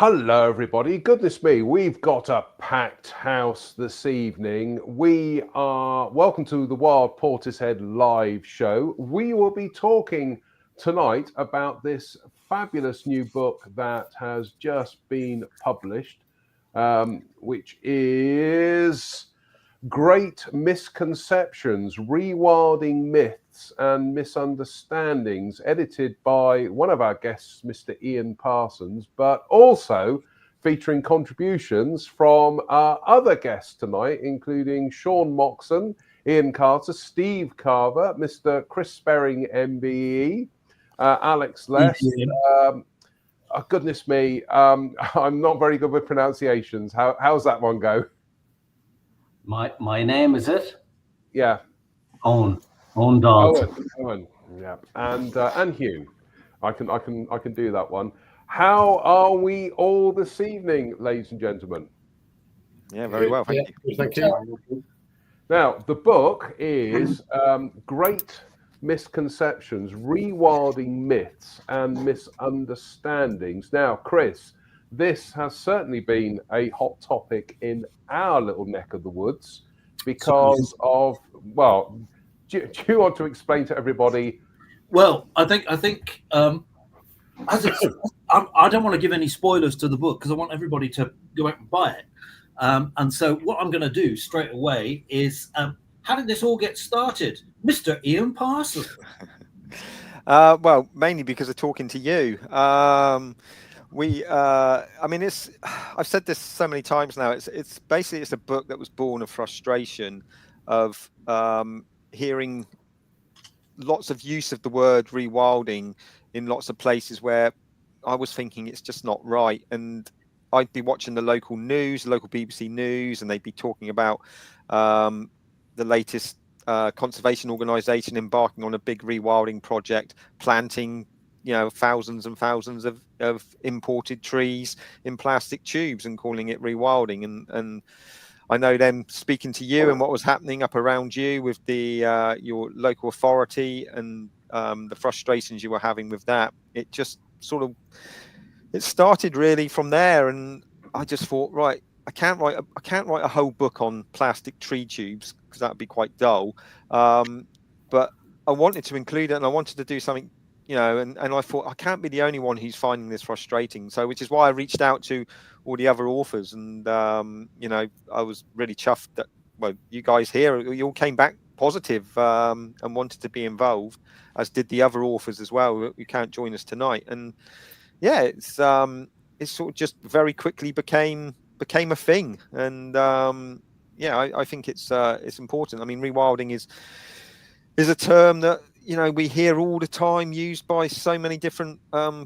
Hello, everybody. Goodness me, we've got a packed house this evening. Welcome to the Wild Portishead live show. We will be talking tonight about this fabulous new book that has just been published, which is Great Misconceptions, Rewilding Myths and Misunderstandings, edited by one of our guests, Mr. Ian Parsons, but also featuring contributions from our other guests tonight, including Sean Moxon, Ian Carter, Steve Carver, Mr. Chris Sperring, MBE, Alex Lest. Goodness me, I'm not very good with pronunciations. How's that one go? My name is it? Yeah. Owen Dawes. Owen. Yeah. And Hugh. I can do that one. How are we all this evening, ladies and gentlemen? Yeah, very well. Thank you. Thank you. Now, the book is Great Misconceptions, Rewilding Myths and Misunderstandings. Now, Chris, this has certainly been a hot topic in our little neck of the woods because of, well, do you want to explain to everybody? Well, I think I don't want to give any spoilers to the book because I want everybody to go out and buy it. And so what I'm going to do straight away is, how did this all get started? Mr. Ian Parsons. Well, mainly because of talking to you. I mean, I've said this so many times now. It's basically a book that was born of frustration of hearing lots of use of the word rewilding in lots of places where I was thinking it's just not right. And I'd be watching the local news, local BBC news, and they'd be talking about the latest conservation organisation embarking on a big rewilding project, planting thousands and thousands of imported trees in plastic tubes and calling it rewilding. And I know them speaking to you and what was happening up around you with the your local authority and the frustrations you were having with that. It just it started really from there. And I just thought, right, I can't write a whole book on plastic tree tubes because that would be quite dull. But I wanted to include it, and I wanted to do something, and I thought I can't be the only one who's finding this frustrating. So, which is why I reached out to all the other authors, and I was really chuffed that you guys here, you all came back positive and wanted to be involved, as did the other authors as well. You can't join us tonight, and yeah, it's sort of just very quickly became a thing, and I think it's important. I mean, rewilding is a term that we hear all the time, used by so many different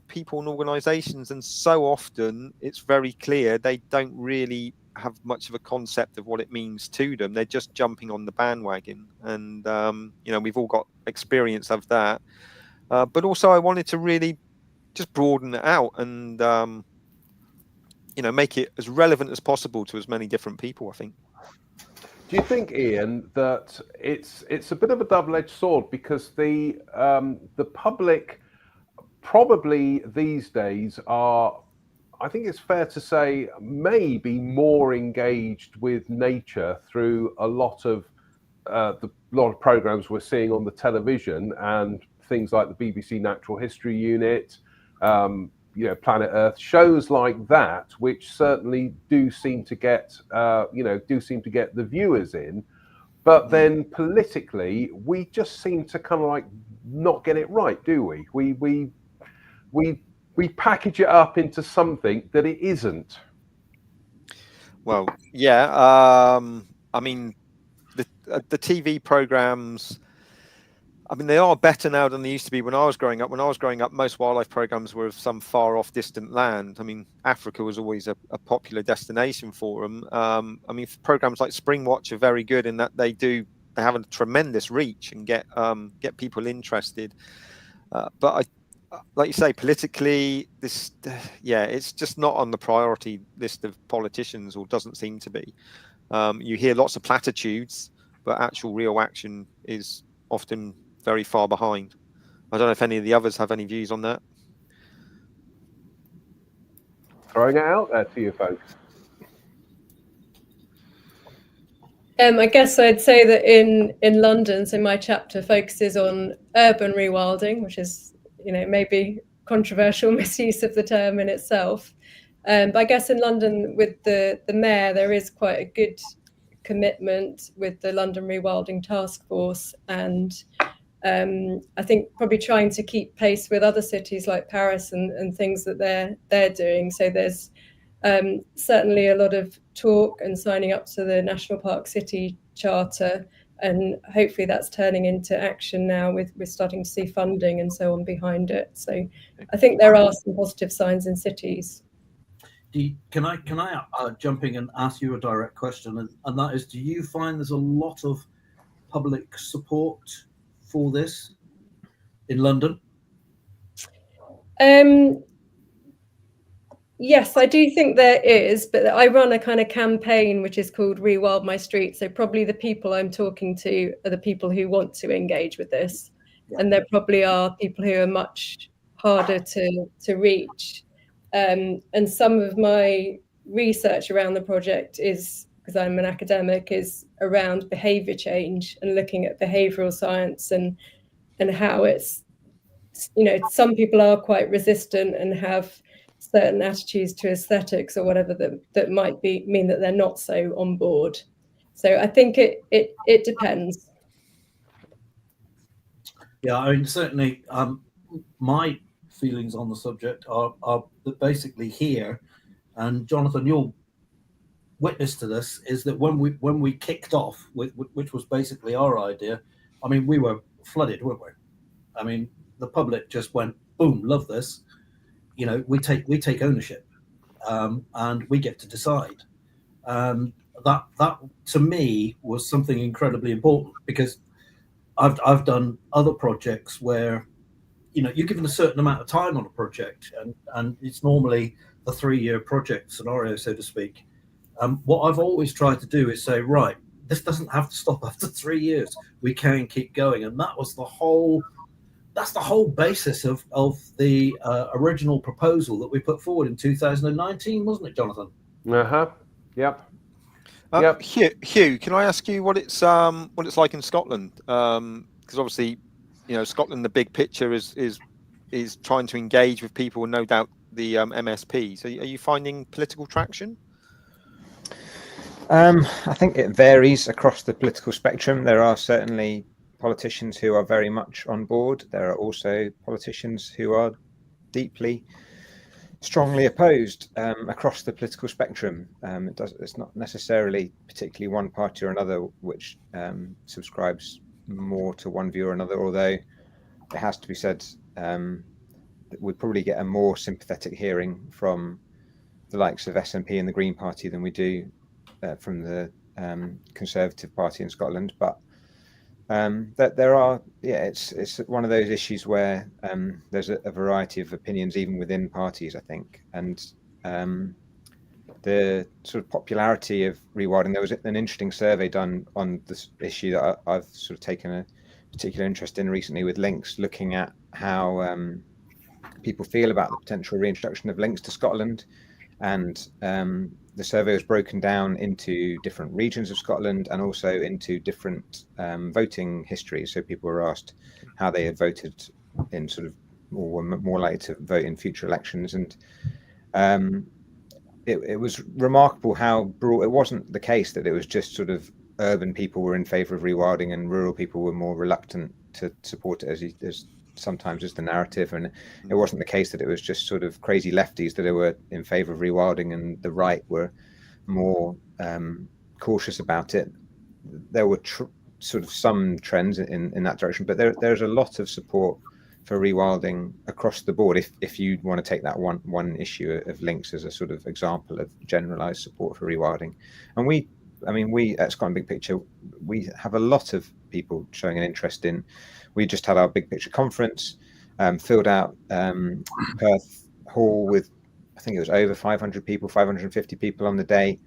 people and organisations, and so often it's very clear they don't really have much of a concept of what it means to them. They're just jumping on the bandwagon, and we've all got experience of that. But also, I wanted to really just broaden it out and make it as relevant as possible to as many different people, I think. Do you think, Ian, that it's a bit of a double-edged sword, because the public probably these days are, I think it's fair to say, maybe more engaged with nature through a lot of programs we're seeing on the television and things like the BBC Natural History Unit, Planet Earth, shows like that, which certainly do seem to get the viewers in. But then politically, we just seem to kind of like not get it right, do we? We package it up into something that it isn't. Well, yeah. I mean, the TV programs, I mean, they are better now than they used to be when I was growing up. When I was growing up, most wildlife programs were of some far off distant land. I mean, Africa was always a popular destination for them. I mean, programs like Spring Watch are very good in that they have a tremendous reach and get people interested. But like you say, politically, it's just not on the priority list of politicians, or doesn't seem to be. You hear lots of platitudes, but actual real action is often very far behind. I don't know if any of the others have any views on that. throwing it out there to you folks. I guess I'd say that in London, so my chapter focuses on urban rewilding, which is, maybe controversial misuse of the term in itself. But I guess in London with the mayor, there is quite a good commitment with the London Rewilding Task Force, and I think probably trying to keep pace with other cities like Paris and things that they're doing. So there's certainly a lot of talk and signing up to the National Park City Charter, and hopefully that's turning into action now. We're starting to see funding and so on behind it. So I think there are some positive signs in cities. Can I jump in and ask you a direct question, and that is, do you find there's a lot of public support for this in London? Yes, I do think there is, but I run a kind of campaign which is called Rewild My Street. So probably the people I'm talking to are the people who want to engage with this. Yeah. And there probably are people who are much harder to reach. And some of my research around the project is, because I'm an academic, is around behaviour change and looking at behavioural science and how it's, some people are quite resistant and have certain attitudes to aesthetics or whatever that might mean that they're not so on board. So I think it depends. Yeah, I mean, certainly my feelings on the subject are basically here, and Jonathan, you'll witness to this, is that when we kicked off with, which was basically our idea, I mean, we were flooded, weren't we? I mean, the public just went, boom, love this. We take ownership, and we get to decide. That to me was something incredibly important, because I've done other projects where, you're given a certain amount of time on a project, and it's normally the 3-year project scenario, so to speak. What I've always tried to do is say, right, this doesn't have to stop after 3 years. We can keep going, and that was the whole basis of the original proposal that we put forward in 2019, wasn't it, Jonathan? Yep. Yep. Hugh, can I ask you what it's like in Scotland? Because obviously, Scotland, the big picture is trying to engage with people, and no doubt the MSPs. Are you finding political traction? I think it varies across the political spectrum. There are certainly politicians who are very much on board. There are also politicians who are deeply, strongly opposed across the political spectrum. It's not necessarily particularly one party or another which subscribes more to one view or another, although it has to be said that we'd probably get a more sympathetic hearing from the likes of SNP and the Green Party than we do from the Conservative Party in Scotland. But that there are, it's one of those issues where there's a variety of opinions even within parties, I think, and the sort of popularity of rewilding. There was an interesting survey done on this issue that I've sort of taken a particular interest in recently with links, looking at how people feel about the potential reintroduction of links to Scotland, and the survey was broken down into different regions of Scotland and also into different voting histories. So people were asked how they had voted in sort of, or were more likely to vote in future elections. And it was remarkable how broad. It wasn't the case that it was just sort of urban people were in favour of rewilding and rural people were more reluctant to support it, as sometimes is the narrative. And it wasn't the case that it was just sort of crazy lefties that were in favour of rewilding and the right were more cautious about it. There were sort of some trends in that direction, but there's a lot of support for rewilding across the board, if you want to take that one issue of links as a sort of example of generalised support for rewilding. And we at Scotland Big Picture, we have a lot of people showing an interest in. We just had our Big Picture conference, filled out Perth Hall with, I think it was over 500 people, 550 people on the day,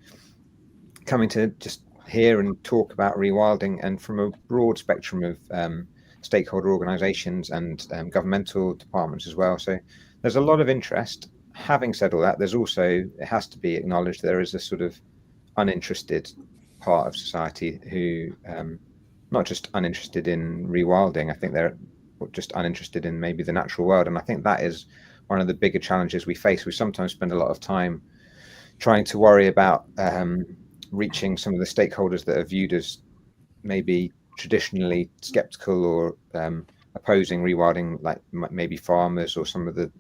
coming to just hear and talk about rewilding, and from a broad spectrum of stakeholder organisations and governmental departments as well. So there's a lot of interest. having said all that, there's also, it has to be acknowledged, there is a sort of uninterested part of society who, not just uninterested in rewilding, I think they're just uninterested in maybe the natural world. And I think that is one of the bigger challenges we face. We sometimes spend a lot of time trying to worry about reaching some of the stakeholders that are viewed as maybe traditionally skeptical or opposing rewilding, like maybe farmers or some of the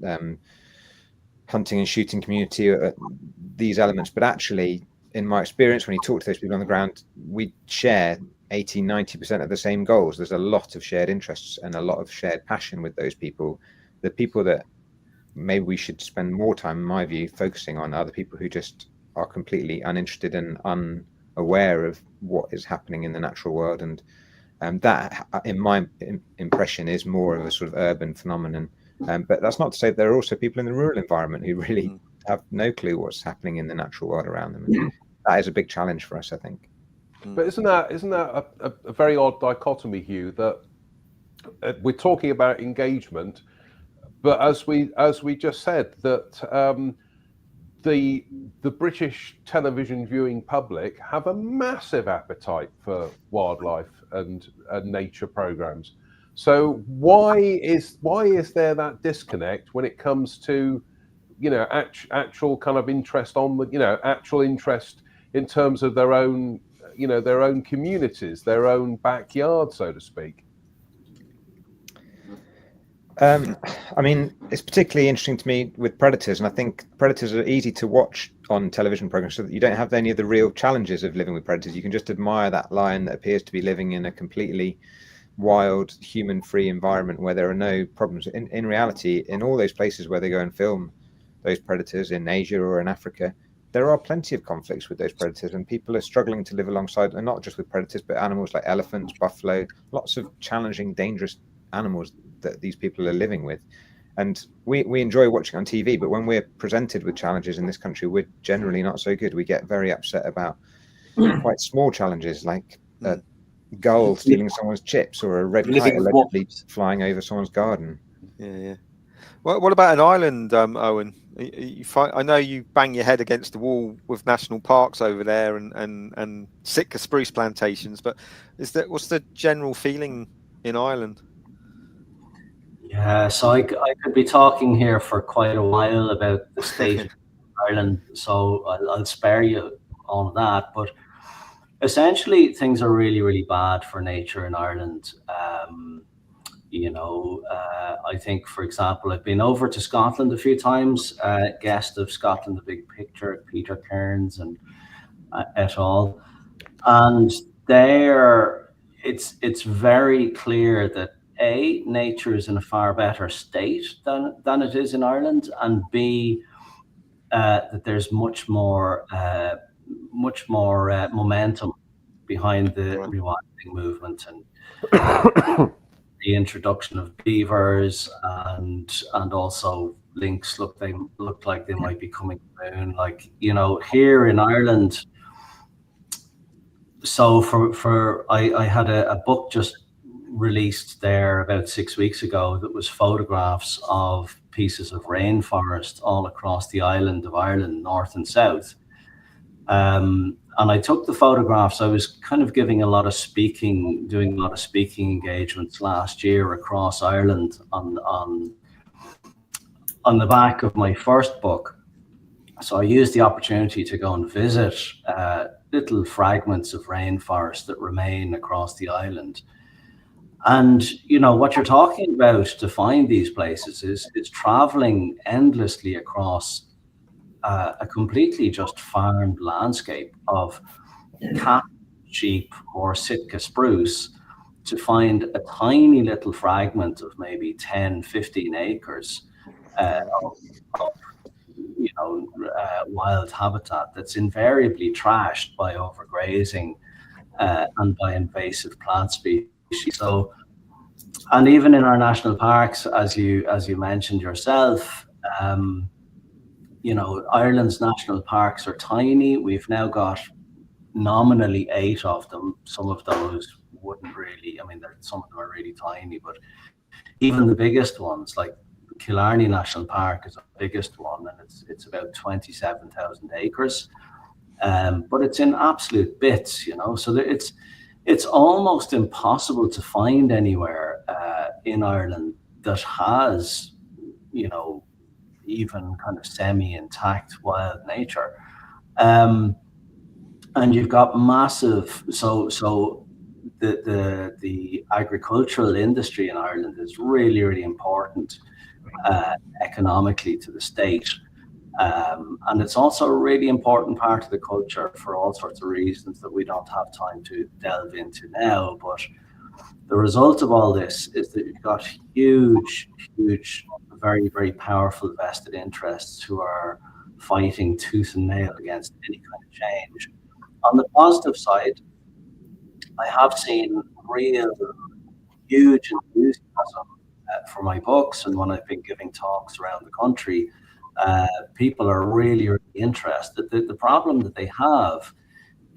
hunting and shooting community, these elements. But actually, in my experience, when you talk to those people on the ground, we share 80-90% of the same goals. There's a lot of shared interests and a lot of shared passion with those people. The people that maybe we should spend more time, in my view, focusing on are the people who just are completely uninterested and unaware of what is happening in the natural world. And that, in my impression, is more of a sort of urban phenomenon. But that's not to say that there are also people in the rural environment who really have no clue what's happening in the natural world around them. And that is a big challenge for us, I think. But isn't that a very odd dichotomy, Hugh, that we're talking about engagement, but as we just said, that the British television viewing public have a massive appetite for wildlife and nature programs. So why is there that disconnect when it comes to, you know, actual kind of interest on the, you know, actual interest in terms of their own, you know, their own communities, their own backyard, so to speak? I mean, it's particularly interesting to me with predators, and I think predators are easy to watch on television programs so that you don't have any of the real challenges of living with predators. You can just admire that lion that appears to be living in a completely wild, human-free environment where there are no problems. In reality, in all those places where they go and film those predators in Asia or in Africa, there are plenty of conflicts with those predators, and people are struggling to live alongside, and not just with predators, but animals like elephants, buffalo, lots of challenging, dangerous animals that these people are living with. And we enjoy watching on TV, but when we're presented with challenges in this country, we're generally not so good. We get very upset about quite small challenges, like a gull stealing someone's chips or a red kite allegedly flying over someone's garden. Yeah. What about an island, Owen? I know you bang your head against the wall with national parks over there and Sitka spruce plantations, but what's the general feeling in Ireland? Yeah, so I could be talking here for quite a while about the state of Ireland, so I'll spare you all of that. But essentially, things are really, really bad for nature in Ireland. I think, for example, I've been over to Scotland a few times, guest of Scotland, the Big Picture, Peter Kearns and et al. And there, it's very clear that A, nature is in a far better state than it is in Ireland, and B, that there's much more momentum behind the rewilding movement and the introduction of beavers and also lynx look like they might be coming down. Like, you know, here in Ireland. So I had a book just released there about 6 weeks ago that was photographs of pieces of rainforest all across the island of Ireland, north and south. And I took the photographs. I was kind of doing a lot of speaking engagements last year across Ireland on the back of my first book. So I used the opportunity to go and visit little fragments of rainforest that remain across the island. And, you know, what you're talking about to find these places is traveling endlessly across a completely just farmed landscape of cat, sheep, or Sitka spruce to find a tiny little fragment of maybe 10, 15 acres of wild habitat that's invariably trashed by overgrazing and by invasive plant species. So, and even in our national parks, as you mentioned yourself, Ireland's national parks are tiny. We've now got nominally 8 of them. Some of those wouldn't really, some of them are really tiny, but even the biggest ones, like Killarney National Park is the biggest one, and it's about 27,000 acres. But it's in absolute bits, you know. So it's almost impossible to find anywhere in Ireland that has, you know, even kind of semi-intact wild nature. And you've got massive, so the agricultural industry in Ireland is really, really important economically to the state. And it's also a really important part of the culture for all sorts of reasons that we don't have time to delve into now. But the result of all this is that you've got huge, very, very powerful vested interests who are fighting tooth and nail against any kind of change. On the positive side, I have seen real huge enthusiasm for my books, and when I've been giving talks around the country, people are really, really interested. The problem that they have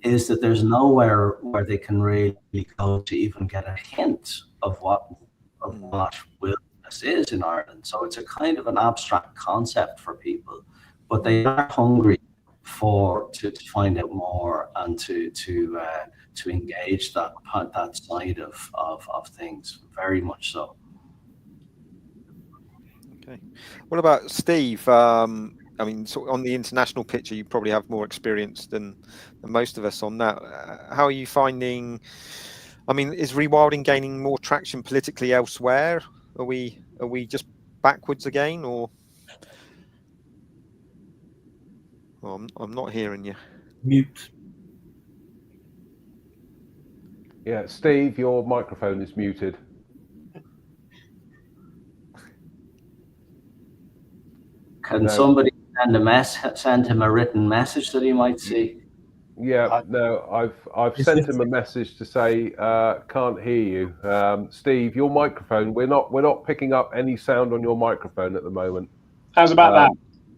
is that there's nowhere where they can really go to even get a hint of what wilderness is in Ireland. So it's a kind of an abstract concept for people, but they are hungry to find out more and to engage that side of things, very much so. Okay. What about Steve? I mean, so on the international picture, you probably have more experience than most of us on that. How are you finding? I mean, is rewilding gaining more traction politically elsewhere? Are we just backwards again, or? Oh, I'm not hearing you. Mute. Yeah, Steve, your microphone is muted. Can somebody send him a written message that he might see? Yeah, no, I've sent him a message to say can't hear you. Steve, your microphone, we're not picking up any sound on your microphone at the moment. How's about that?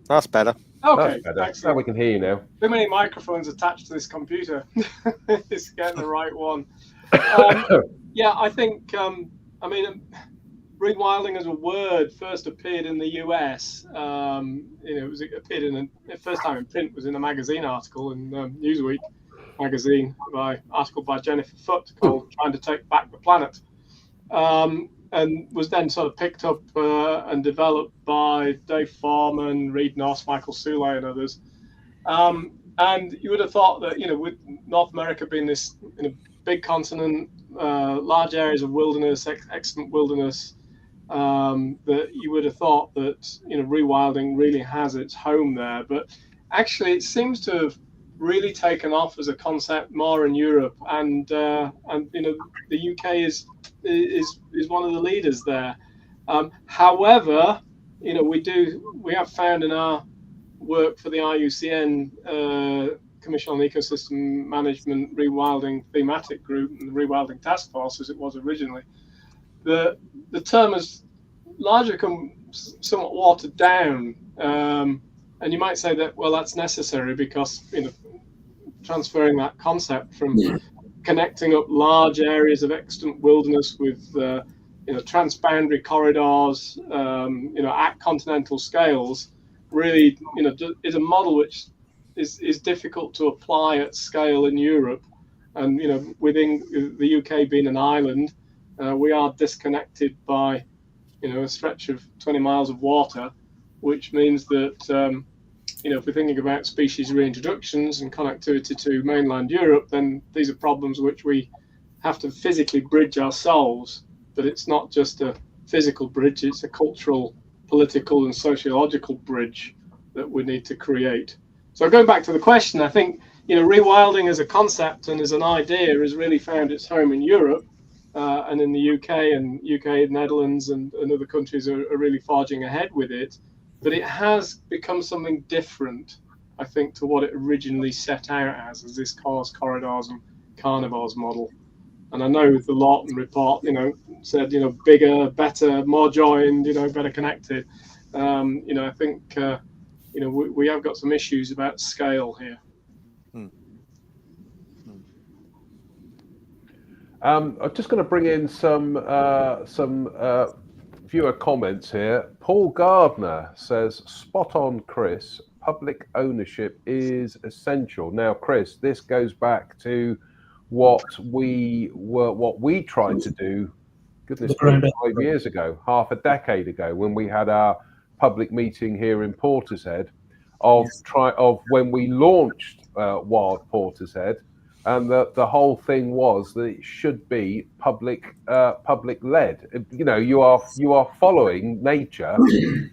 That's better. Okay, that's better. excellent. Now we can hear you now. Too many microphones attached to this computer. It's getting the right one. Yeah, I think, I mean, rewilding as a word first appeared in the US. You know, it appeared in the first time in print was in a magazine article in Newsweek magazine, article by Jennifer Foote called "Trying to Take Back the Planet," and was then sort of picked up and developed by Dave Foreman, Reed Noss, Michael Soulé, and others. And you would have thought that, you know, with North America being this big continent, large areas of wilderness, excellent wilderness, that you would have thought that, you know, rewilding really has its home there. But actually, it seems to have really taken off as a concept more in Europe, and you know, the UK is one of the leaders there. However, you know, we have found in our work for the IUCN Commission on Ecosystem Management Rewilding Thematic Group and the Rewilding Task Force, as it was originally, the term has largely become somewhat watered down, and you might say that, well, that's necessary because, you know, transferring that concept from connecting up large areas of extant wilderness with you know, transboundary corridors, you know, at continental scales, really, you know, is a model which is difficult to apply at scale in Europe. And, you know, within the UK being an island, we are disconnected by, you know, a stretch of 20 miles of water, which means that, you know, if we're thinking about species reintroductions and connectivity to mainland Europe, then these are problems which we have to physically bridge ourselves. But it's not just a physical bridge, it's a cultural, political and sociological bridge that we need to create. So going back to the question, I think, you know, rewilding as a concept and as an idea has really found its home in Europe, and in the UK, Netherlands and other countries are really forging ahead with it. But it has become something different, I think, to what it originally set out as this cars, corridors and carnivores model. And I know the Lawton report, you know, said, you know, bigger, better, more joined, you know, better connected. You know, I think, you know, we have got some issues about scale here. I'm just going to bring in some viewer comments here. Paul Gardner says, spot on, Chris. Public ownership is essential. Now, Chris, this goes back to what we tried to do, goodness me, 5 years ago, half a decade ago, when we had our public meeting here in Portishead of when we launched Wild Portishead. And the whole thing was that it should be public led. You know, you are following nature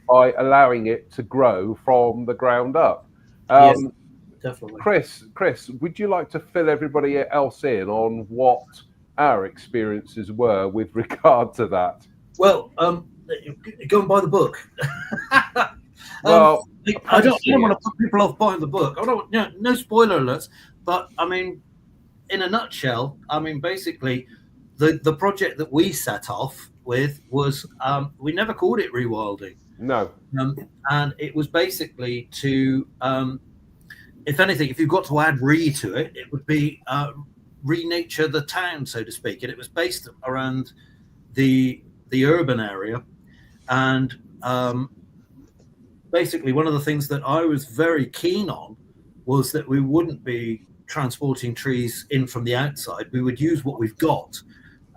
by allowing it to grow from the ground up. Yes, definitely. Chris, would you like to fill everybody else in on what our experiences were with regard to that? Well, go and buy the book. Well, I don't want to put people off buying the book. I don't. No spoiler alerts. But I mean, in a nutshell, I mean, basically, the project that we set off with was we never called it rewilding. No. And it was basically to, if anything, if you've got to add to it, it would be renature the town, so to speak. And it was based around the urban area. And basically, one of the things that I was very keen on was that we wouldn't be transporting trees in from the outside. We would use what we've got,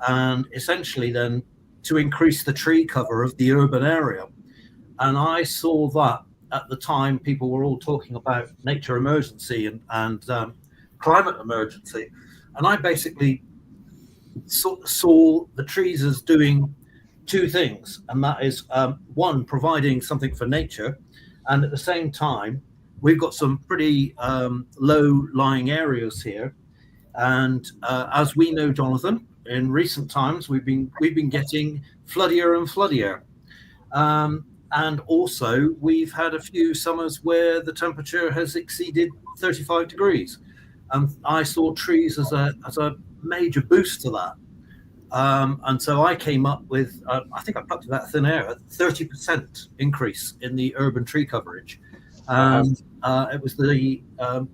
and essentially then to increase the tree cover of the urban area. And I saw that at the time people were all talking about nature emergency and climate emergency, and I basically saw the trees as doing two things, and that is one, providing something for nature, and at the same time we've got some pretty low-lying areas here, and as we know, Jonathan, in recent times we've been getting floodier and floodier, and also we've had a few summers where the temperature has exceeded 35 degrees, and I saw trees as a major boost to that, and so I came up with I think I plucked it out of thin air, a 30% increase in the urban tree coverage. And it was the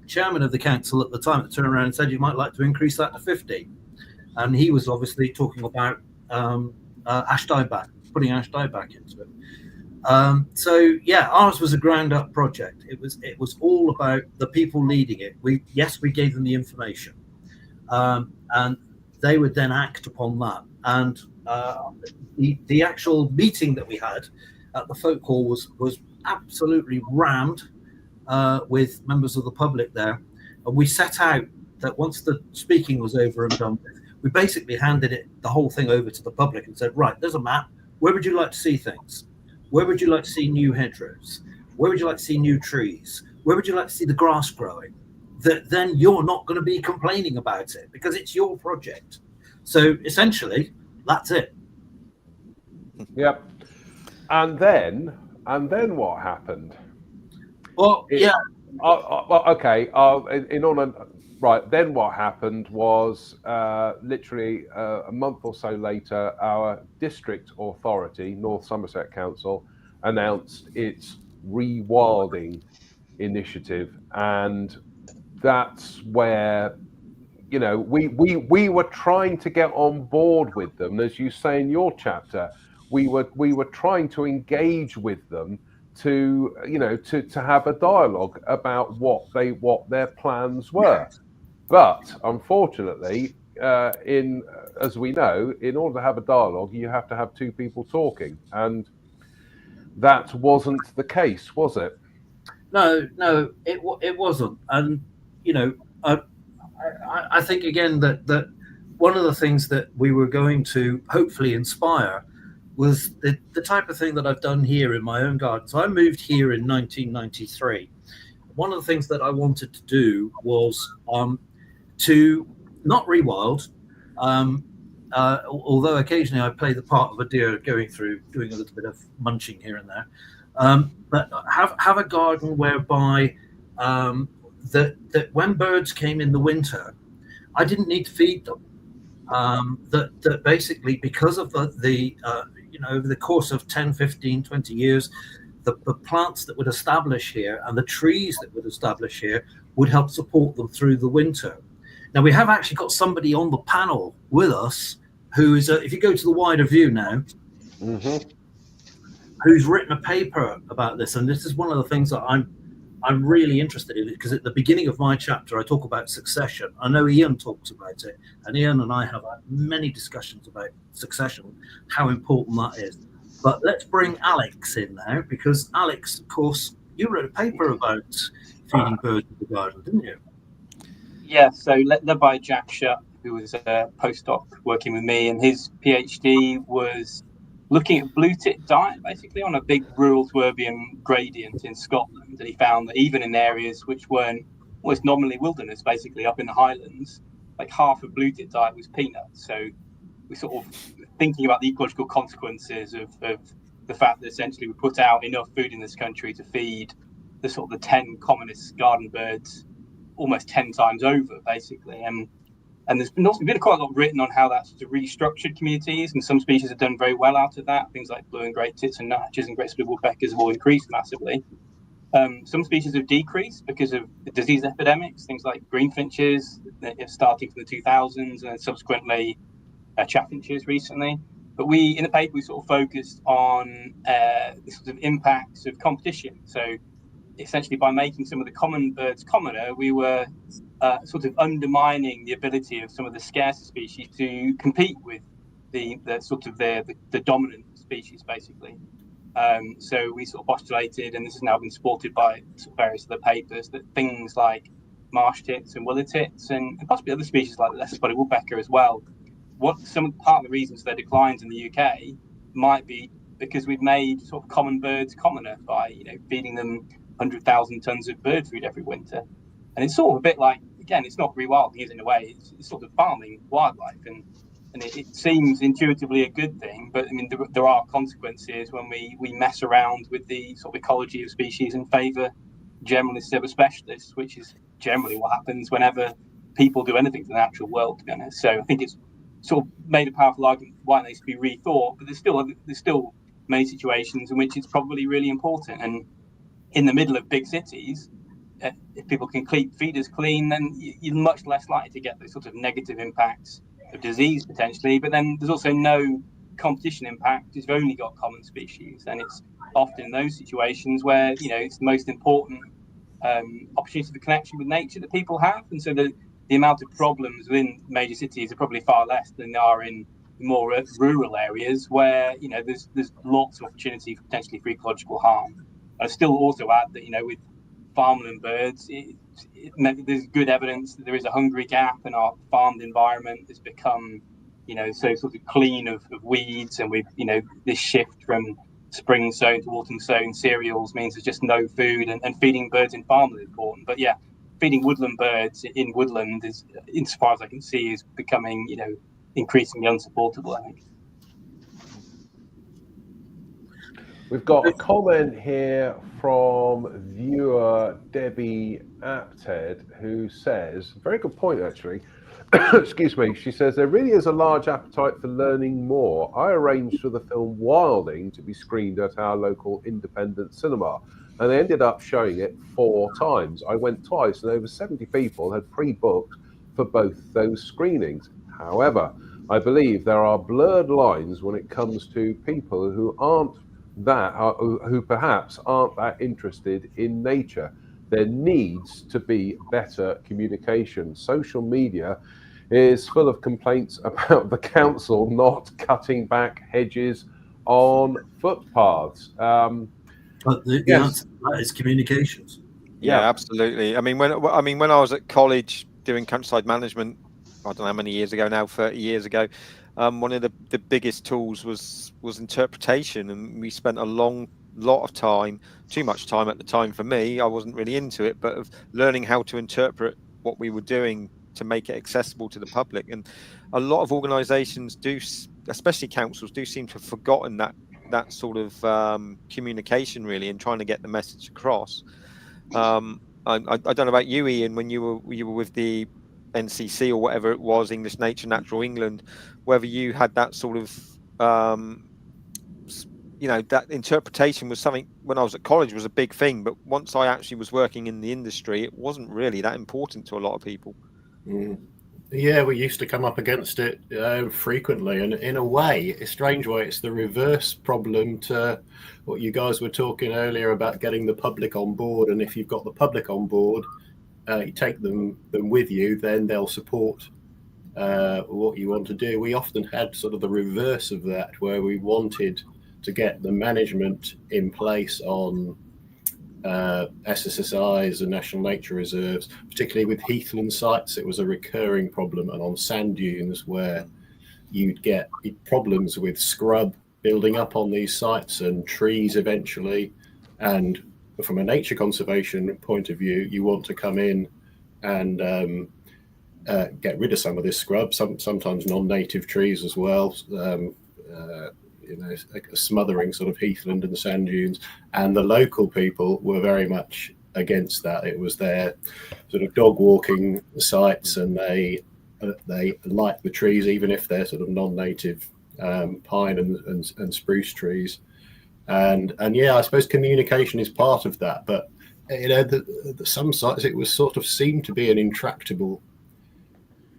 chairman of the council at the time that turned around and said, you might like to increase that to 50. And he was obviously talking about ash dieback, putting ash dieback into it. So yeah, ours was a ground up project. It was all about the people leading it. We gave them the information, and they would then act upon that. And the actual meeting that we had at the folk hall was absolutely rammed with members of the public there, and we set out that once the speaking was over and done with, we basically handed the whole thing over to the public and said, right, there's a map. Where would you like to see things? Where would you like to see new hedgerows? Where would you like to see new trees? Where would you like to see the grass growing? That then you're not going to be complaining about it because it's your project. So essentially, that's it. Yep. And then what happened? Well, yeah. Okay. Right. Then what happened was literally a month or so later, our district authority, North Somerset Council, announced its rewilding initiative, and that's where, you know, we were trying to get on board with them, as you say in your chapter. We were trying to engage with them to, you know, to have a dialogue about what their plans were. But unfortunately, as we know, in order to have a dialogue, you have to have two people talking, and that wasn't the case, was it? No, it wasn't. And you know, I think again that one of the things that we were going to hopefully inspire was the type of thing that I've done here in my own garden. So I moved here in 1993. One of the things that I wanted to do was to not rewild, although occasionally I play the part of a deer going through, doing a little bit of munching here and there, but have a garden whereby that when birds came in the winter, I didn't need to feed them. That basically, because of the you know, over the course of 10, 15, 20 years, the plants that would establish here and the trees that would establish here would help support them through the winter. Now, we have actually got somebody on the panel with us who is, if you go to the wider view now, who's written a paper about this, and this is one of the things that I'm really interested in, because at the beginning of my chapter I talk about succession. I know Ian talks about it, and Ian and I have had many discussions about succession, how important that is. But let's bring Alex in now, because Alex, of course, you wrote a paper about feeding birds in the garden, didn't you? Yeah, so led by Jack Shutt, who was a postdoc working with me, and his PhD was looking at blue tit diet, basically on a big rural to urban gradient in Scotland. And he found that even in areas which weren't almost nominally wilderness, basically up in the Highlands, like half of blue tit diet was peanuts. So we're sort of thinking about the ecological consequences of the fact that essentially we put out enough food in this country to feed the sort of the 10 commonest garden birds almost 10 times over, basically. And there's been quite a lot written on how that's restructured communities, and some species have done very well out of that. Things like blue and great tits and nuthatches and great spotted woodpeckers have all increased massively. Some species have decreased because of disease epidemics, things like greenfinches starting from the 2000s, and subsequently chaffinches recently. But in the paper, we sort of focused on the sort of impacts of competition. So essentially, by making some of the common birds commoner, we were sort of undermining the ability of some of the scarcer species to compete with the dominant species, basically. So we sort of postulated, and this has now been supported by various other papers, that things like marsh tits and willow tits, and possibly other species like the lesser spotted woodpecker as well, part of the reasons for their declines in the UK might be because we've made sort of common birds commoner by feeding them 100,000 tons of bird food every winter. And it's sort of a bit like, again, it's not rewilding, in a way. It's sort of farming wildlife, and it seems intuitively a good thing, but I mean there are consequences when we mess around with the sort of ecology of species and favour generalists over specialists, which is generally what happens whenever people do anything to the natural world, to be honest. So I think it's sort of made a powerful argument why it needs to be rethought, but there's still many situations in which it's probably really important. And in the middle of big cities, if people can keep feeders clean, then you're much less likely to get those sort of negative impacts of disease potentially. But then there's also no competition impact if you've only got common species, and it's often in those situations where it's the most important opportunity for connection with nature that people have. And so the amount of problems within major cities are probably far less than they are in more rural areas where there's lots of opportunity for potentially for ecological harm. I still also add that with farmland birds, there's good evidence that there is a hungry gap, and our farmed environment has become so sort of clean of weeds, and we've this shift from spring sown to autumn sown cereals means there's just no food, and feeding birds in farmland is important. But yeah, feeding woodland birds in woodland is, insofar as I can see, is becoming increasingly unsupportable, I think. We've got a comment here from viewer Debbie Apted, who says, very good point actually, excuse me, she says, there really is a large appetite for learning more. I arranged for the film Wilding to be screened at our local independent cinema, and they ended up showing it 4 times. I went twice, and over 70 people had pre-booked for both those screenings. However, I believe there are blurred lines when it comes to people who who perhaps aren't that interested in nature. There needs to be better communication. Social media is full of complaints about the council not cutting back hedges on footpaths. But the Yes. answer to that is communications. Yeah, Yeah. absolutely. I mean, when I was at college doing countryside management, I don't know how many years ago now, 30 years ago, one of the biggest tools was interpretation, and we spent a lot of time, too much time at the time for me. I wasn't really into it, but of learning how to interpret what we were doing to make it accessible to the public. And a lot of organisations do, especially councils, do seem to have forgotten that sort of communication, really, and trying to get the message across. I don't know about you, Ian, when you were with the NCC or whatever it was, English Nature, Natural England, whether you had that sort of that interpretation was something when I was at college was a big thing, but once I actually was working in the industry, it wasn't really that important to a lot of people. Yeah, we used to come up against it frequently, and in a way, a strange way, it's the reverse problem to what you guys were talking earlier about getting the public on board. And if you've got the public on board, you take them with you, then they'll support what you want to do. We often had sort of the reverse of that, where we wanted to get the management in place on SSSIs and national nature reserves, particularly with heathland sites. It was a recurring problem, and on sand dunes where you'd get problems with scrub building up on these sites and trees eventually. And from a nature conservation point of view, you want to come in and get rid of some of this scrub, sometimes non-native trees as well. A smothering sort of heathland and sand dunes, and the local people were very much against that. It was their sort of dog walking sites, and they like the trees, even if they're sort of non-native pine and spruce trees. And yeah, I suppose communication is part of that, but some sites it was sort of seemed to be an intractable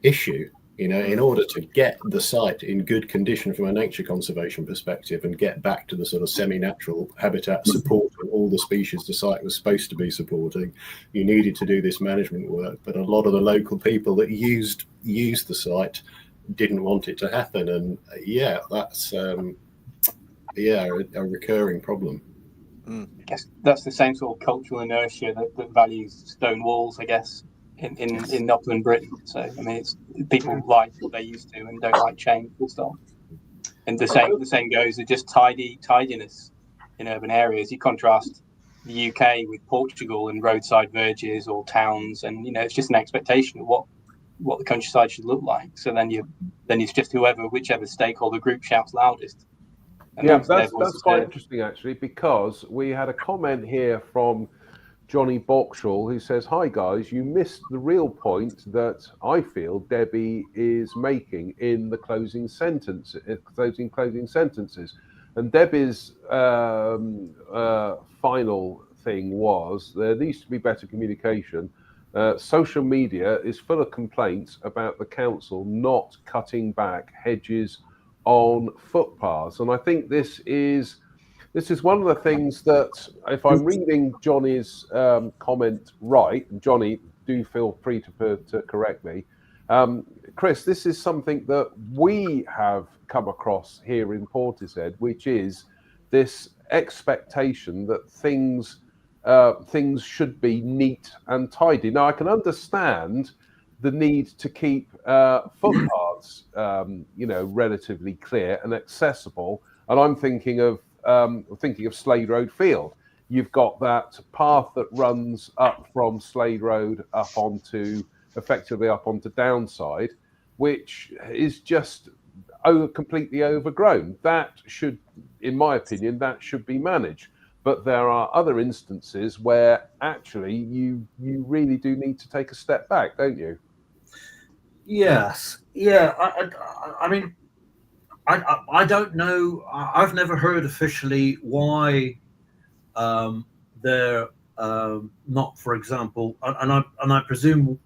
issue. In order to get the site in good condition from a nature conservation perspective and get back to the sort of semi-natural habitat support and all the species the site was supposed to be supporting, you needed to do this management work. But a lot of the local people that used the site didn't want it to happen. And yeah, that's a recurring problem. I guess that's the same sort of cultural inertia that values stone walls, I guess, in upland Britain. So I mean, it's people like what they used to and don't like change. Full stop. And the same goes with just tidiness in urban areas. You contrast the UK with Portugal and roadside verges or towns, and it's just an expectation of what the countryside should look like. So then it's just whichever stakeholder group shouts loudest. And yeah, that's quite interesting actually, because we had a comment here from Johnny Boxall, who says, "Hi guys, you missed the real point that I feel Debbie is making in the closing sentences." And Debbie's final thing was, there needs to be better communication. Social media is full of complaints about the council not cutting back hedges on footpaths, and I think this is one of the things that, if I'm reading Johnny's comment right, and Johnny, do feel free to correct me, Chris, this is something that we have come across here in Portishead, which is this expectation that things should be neat and tidy. Now, I can understand the need to keep footpaths, relatively clear and accessible, and I'm thinking of Slade Road Field. You've got that path that runs up from Slade Road effectively up onto Downside, which is just completely overgrown. That should, in my opinion, be managed. But there are other instances where actually you really do need to take a step back, don't you? Yes. Yeah. I mean, I don't know. I've never heard officially why they're not, for example, and I presume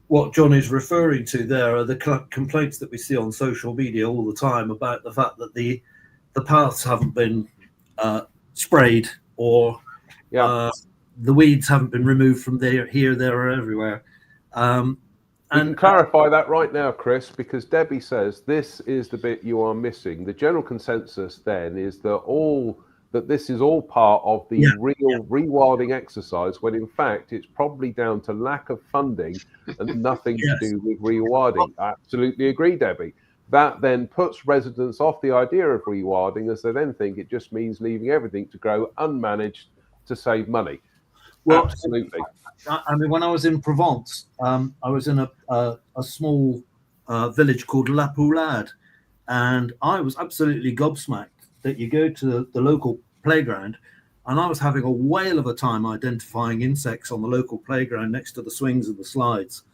what John is referring to there are the complaints that we see on social media all the time about the fact that the paths haven't been sprayed, or the weeds haven't been removed from there, here, there, or everywhere. We can clarify that right now, Chris, because Debbie says this is the bit you are missing. The general consensus then is that this is all part of the rewilding exercise, when in fact it's probably down to lack of funding and nothing to do with rewilding. I absolutely agree, Debbie. That then puts residents off the idea of rewilding, as they then think it just means leaving everything to grow unmanaged to save money. Well, absolutely. I mean, when I was in Provence, I was in a small village called La Poulade, and I was absolutely gobsmacked that you go to the local playground, and I was having a whale of a time identifying insects on the local playground next to the swings and the slides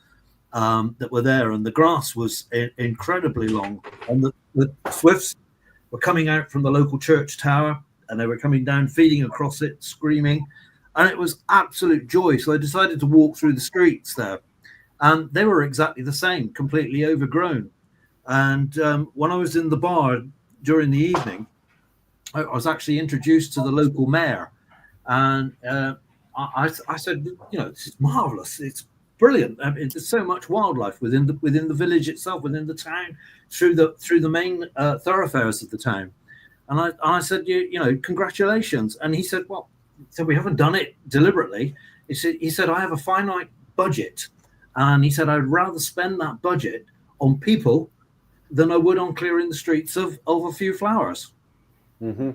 that were there, and the grass was incredibly long, and the swifts were coming out from the local church tower, and they were coming down, feeding across it, screaming. And it was absolute joy. So I decided to walk through the streets there. and they were exactly the same, completely overgrown. And when I was in the bar during the evening, I was actually introduced to the local mayor, and I said, this is marvelous. It's brilliant. I mean, there's so much wildlife within the village itself, within the town, through the main thoroughfares of the town. And I said, congratulations. And he said, well, so we haven't done it deliberately. He said, I have a finite budget, and he said, I'd rather spend that budget on people than I would on clearing the streets of a few flowers. Mm-hmm.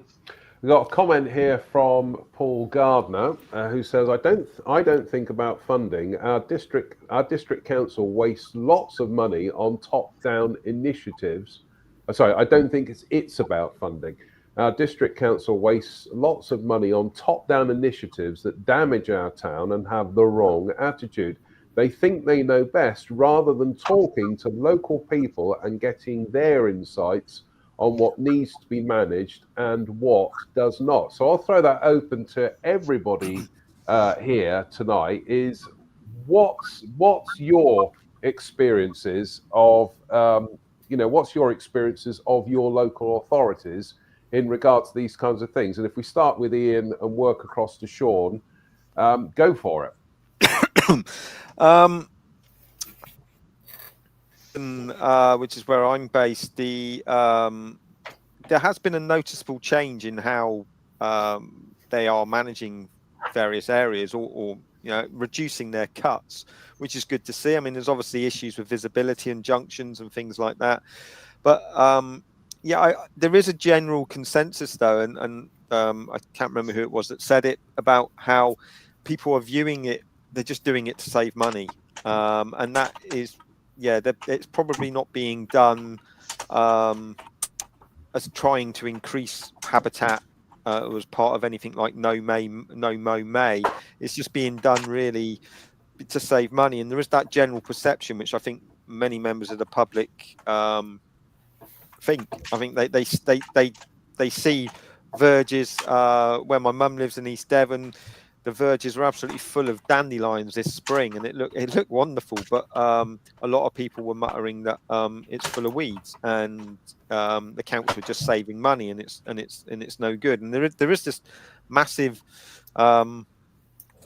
We've got a comment here from Paul Gardner, who says, I don't think about funding. Our district council wastes lots of money on top-down initiatives. I don't think it's about funding. Our district council wastes lots of money on top-down initiatives that damage our town and have the wrong attitude. They think they know best rather than talking to local people and getting their insights on what needs to be managed and what does not. So I'll throw that open to everybody here tonight. Is what's your experiences of what's your experiences of your local authorities in regards to these kinds of things? And if we start with Ian and work across to Sean, go for it. Which is where I'm based, there has been a noticeable change in how they are managing various areas, or reducing their cuts, which is good to see. I mean, there's obviously issues with visibility and junctions and things like that, but there is a general consensus though, and I can't remember who it was that said it, about how people are viewing it. They're just doing it to save money, and that is. Yeah, it's probably not being done as trying to increase habitat as part of anything like no mow May. It's just being done really to save money, and there is that general perception, which I think many members of the public think. I think they see verges where my mum lives in East Devon. The verges were absolutely full of dandelions this spring, and it looked wonderful. But a lot of people were muttering that it's full of weeds, and the council were just saving money, and it's no good. And there is this massive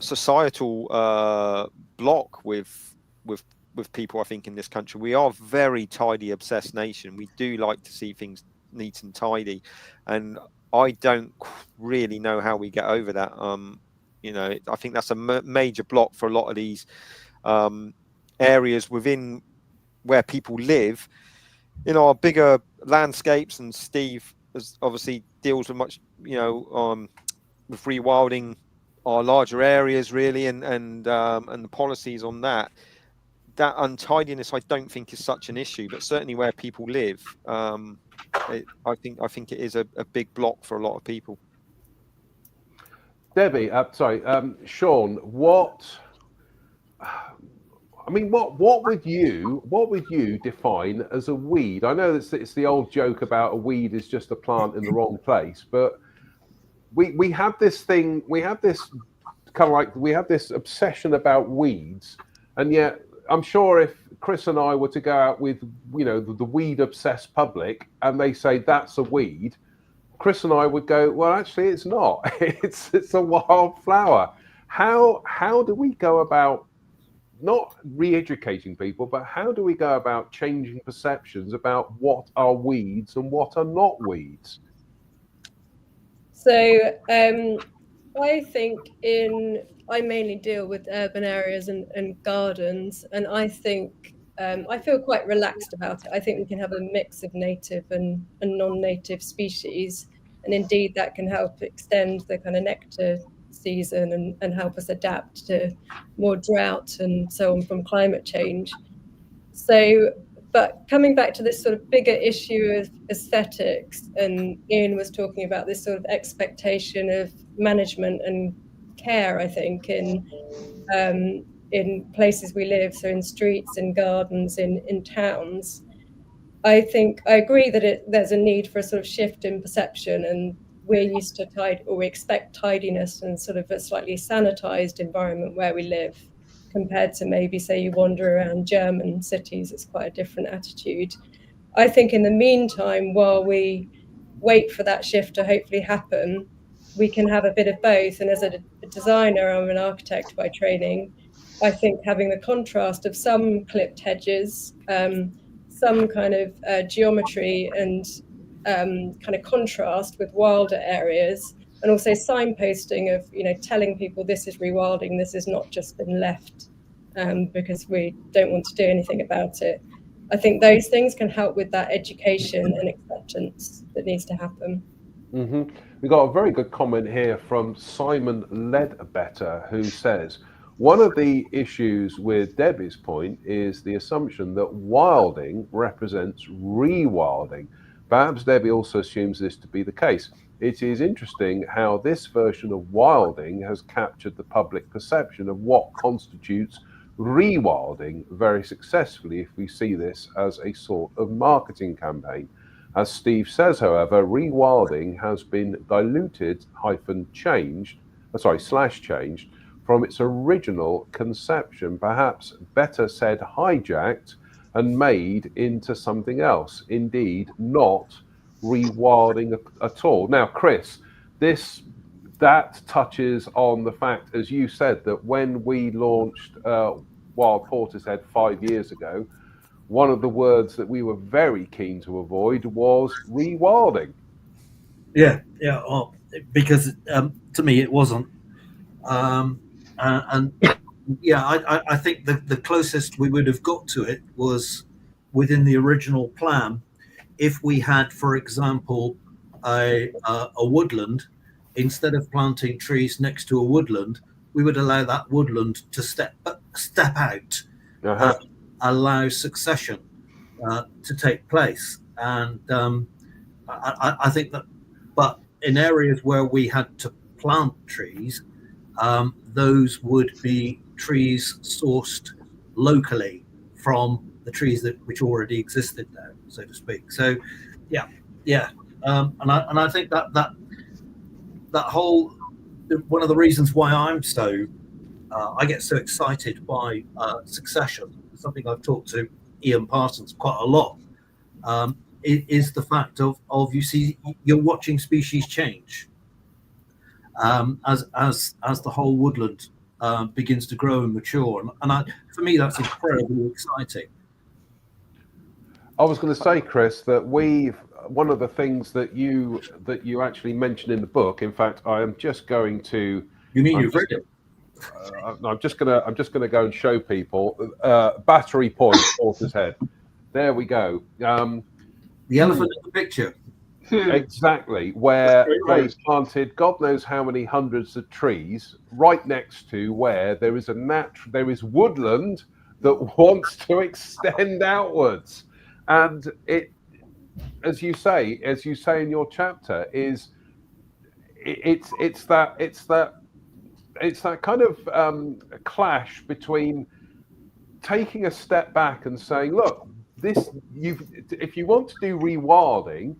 societal block with people, I think, in this country. We are a very tidy, obsessed nation. We do like to see things neat and tidy, and I don't really know how we get over that. I think that's a major block for a lot of these areas within where people live in our bigger landscapes. And Steve obviously deals with much, with rewilding our larger areas, really, and the policies on that. That untidiness, I don't think, is such an issue, but certainly where people live, I think it is a big block for a lot of people. Debbie, Sean, what would you define as a weed? I know it's the old joke about a weed is just a plant in the wrong place, but we have this obsession about weeds, and yet I'm sure if Chris and I were to go out with the weed obsessed public and they say that's a weed, Chris and I would go, well, actually, it's not. It's a wildflower. How do we go about not re-educating people, but how do we go about changing perceptions about what are weeds and what are not weeds? So I think I mainly deal with urban areas and gardens, and I think I feel quite relaxed about it. I think we can have a mix of native and non-native species, and indeed that can help extend the kind of nectar season and help us adapt to more drought and so on from climate change. So, but coming back to this sort of bigger issue of aesthetics, and Ian was talking about this sort of expectation of management and care, I think, in places we live, so in streets, in gardens, in towns. I think I agree that there's a need for a sort of shift in perception, and we're used to we expect tidiness and sort of a slightly sanitized environment where we live. compared to maybe, say, you wander around German cities. It's quite a different attitude. I think in the meantime, while we wait for that shift to hopefully happen, we can have a bit of both. And as a designer, I'm an architect by training, I think having the contrast of some clipped hedges, some kind of geometry and kind of contrast with wilder areas, and also signposting of, telling people this is rewilding, this has not just been left because we don't want to do anything about it. I think those things can help with that education and acceptance that needs to happen. Mm-hmm. We got a very good comment here from Simon Ledbetter, who says, one of the issues with Debbie's point is the assumption that wilding represents rewilding. Perhaps Debbie also assumes this to be the case. It is interesting how this version of wilding has captured the public perception of what constitutes rewilding very successfully, if we see this as a sort of marketing campaign. As Steve says, however, rewilding has been diluted changed from its original conception, perhaps better said hijacked and made into something else. Indeed, not rewilding at all. Now, Chris, that touches on the fact, as you said, that when we launched Wild Portishead 5 years ago, one of the words that we were very keen to avoid was rewilding. Yeah, because to me it wasn't, and yeah, I think the closest we would have got to it was within the original plan. If we had, for example, a woodland, instead of planting trees next to a woodland, we would allow that woodland to step out, allow succession to take place. And I think that, but in areas where we had to plant trees, those would be trees sourced locally from the trees which already existed there, so to speak. So, and I think that whole, one of the reasons why I get so excited by succession, something I've talked to Ian Parsons quite a lot, is the fact of you're watching species change as the whole woodland begins to grow and mature, and for me that's incredibly exciting. I was going to say, Chris, that one of the things that you actually mentioned in the book. In fact, I am just going to. You mean you've read it? I'm just gonna go and show people Battery Point, Portishead. There we go. The elephant in the picture. Exactly, where they planted God knows how many hundreds of trees right next to where there is woodland that wants to extend outwards, and it, as you say in your chapter, it's that kind of clash between taking a step back and saying, look, if you want to do rewilding,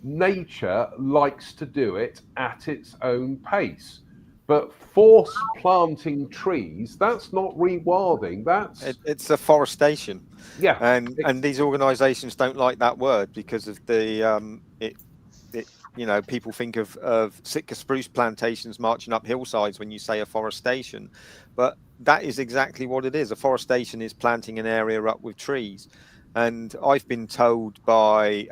nature likes to do it at its own pace. But force planting trees, that's not rewilding. It's afforestation. Yeah. And these organisations don't like that word because of the people think of Sitka spruce plantations marching up hillsides when you say afforestation, but that is exactly what it is. Afforestation is planting an area up with trees, and I've been told by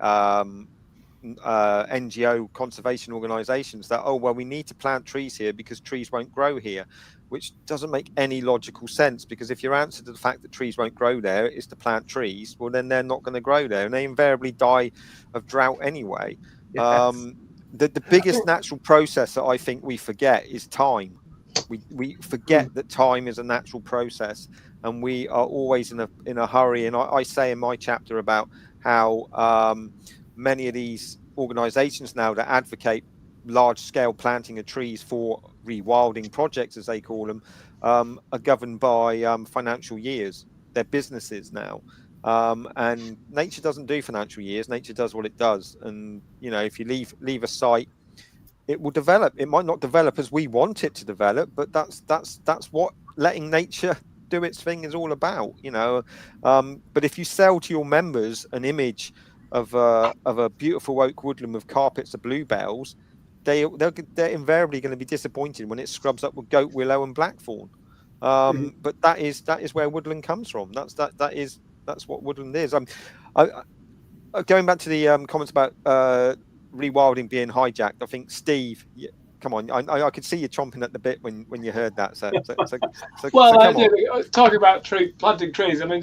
NGO conservation organisations that, we need to plant trees here because trees won't grow here, which doesn't make any logical sense, because if your answer to the fact that trees won't grow there is to plant trees, well, then they're not going to grow there, and they invariably die of drought anyway. Yes. The biggest natural process that I think we forget is time. We forget that time is a natural process, and we are always in a hurry. And I say in my chapter about how many of these organisations now that advocate large-scale planting of trees for rewilding projects, as they call them, are governed by financial years. They're businesses now. And nature doesn't do financial years. Nature does what it does. And, if you leave a site, it will develop. It might not develop as we want it to develop, but that's what letting nature do its thing is all about, you know. But if you sell to your members an image of a beautiful oak woodland with carpets of bluebells, they're invariably going to be disappointed when it scrubs up with goat willow and blackthorn. But that is where woodland comes from. That's what woodland is. Going back to the comments about rewilding being hijacked, I think Steve, come on, I could see you chomping at the bit when you heard that. So well, come on. Talking about planting trees, I mean,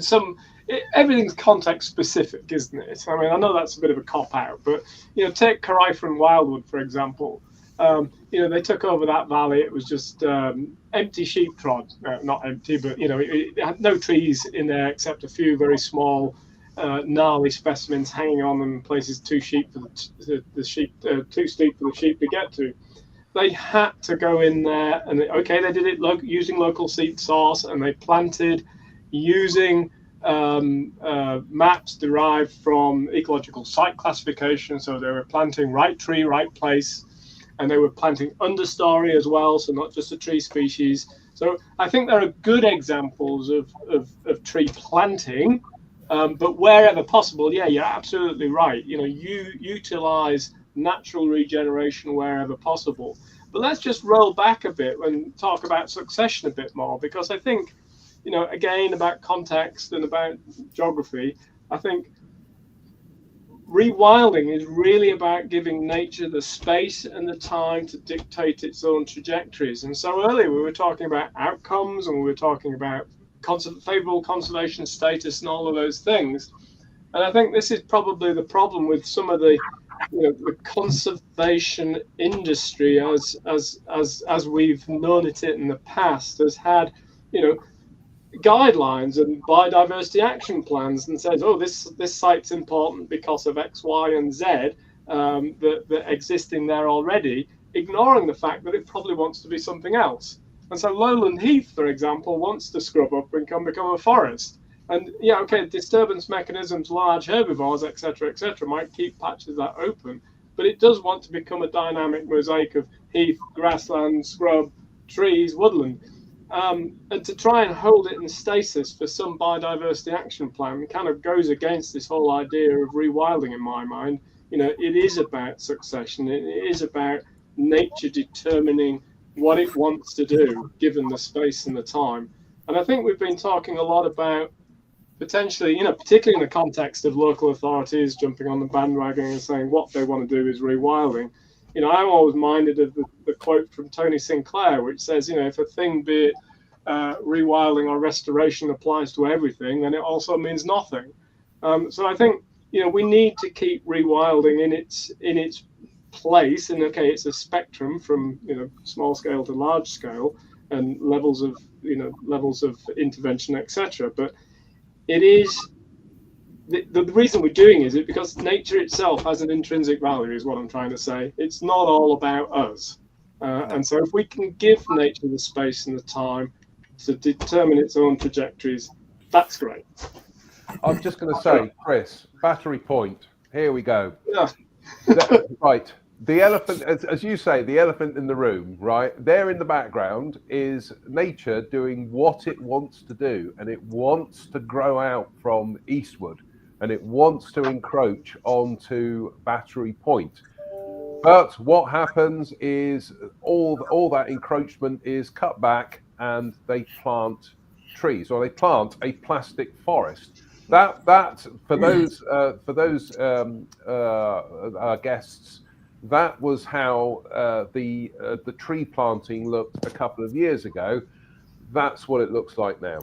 everything's context specific, isn't it? I mean, I know that's a bit of a cop out, but you know, take Coryphon Wildwood for example. You know, they took over that valley. It was just empty sheep trod, not empty, but you know, it had no trees in there except a few very small, gnarly specimens hanging on them, places too steep for the sheep to get to. They had to go in there, and they did it using local seed source, and they planted using maps derived from ecological site classification. So they were planting right tree, right place, and they were planting understory as well, so not just a tree species. So I think there are good examples of tree planting, but wherever possible, yeah, you're absolutely right. You know, you utilize natural regeneration wherever possible. But let's just roll back a bit and talk about succession a bit more, because I think, you know, again, about context and about geography, I think rewilding is really about giving nature the space and the time to dictate its own trajectories. And so earlier we were talking about outcomes, and we were talking about favorable conservation status and all of those things. And I think this is probably the problem with some of the, you know, the conservation industry as we've known it in the past has had, you know, guidelines and biodiversity action plans and says, oh, this site's important because of X, Y, and Z that existing there already, ignoring the fact that it probably wants to be something else. And so Lowland Heath, for example, wants to scrub up and become a forest. And yeah, okay, disturbance mechanisms, large herbivores, etc., might keep patches that open, but it does want to become a dynamic mosaic of heath, grassland, scrub, trees, woodland. And to try and hold it in stasis for some biodiversity action plan kind of goes against this whole idea of rewilding, in my mind. You know, it is about succession. It is about nature determining what it wants to do, given the space and the time. And I think we've been talking a lot about potentially, you know, particularly in the context of local authorities jumping on the bandwagon and saying what they want to do is rewilding. You know, I'm always minded of the quote from Tony Sinclair, which says, you know, if a thing, be it rewilding or restoration, applies to everything, then it also means nothing. So I think, you know, we need to keep rewilding in its place. And okay, it's a spectrum from, you know, small scale to large scale and levels of intervention, etc. But it is the reason we're doing is because nature itself has an intrinsic value, is what I'm trying to say. It's not all about us. And so if we can give nature the space and the time to determine its own trajectories, that's great. I'm just going to say, Chris, Battery Point, here we go. Yeah. Right. The elephant, as you say, the elephant in the room, right? There in the background is nature doing what it wants to do, and it wants to grow out from eastward, and it wants to encroach onto Battery Point. But what happens is all that encroachment is cut back, and they plant trees, or they plant a plastic forest. That for those guests, that was how the tree planting looked a couple of years ago. That's what it looks like now.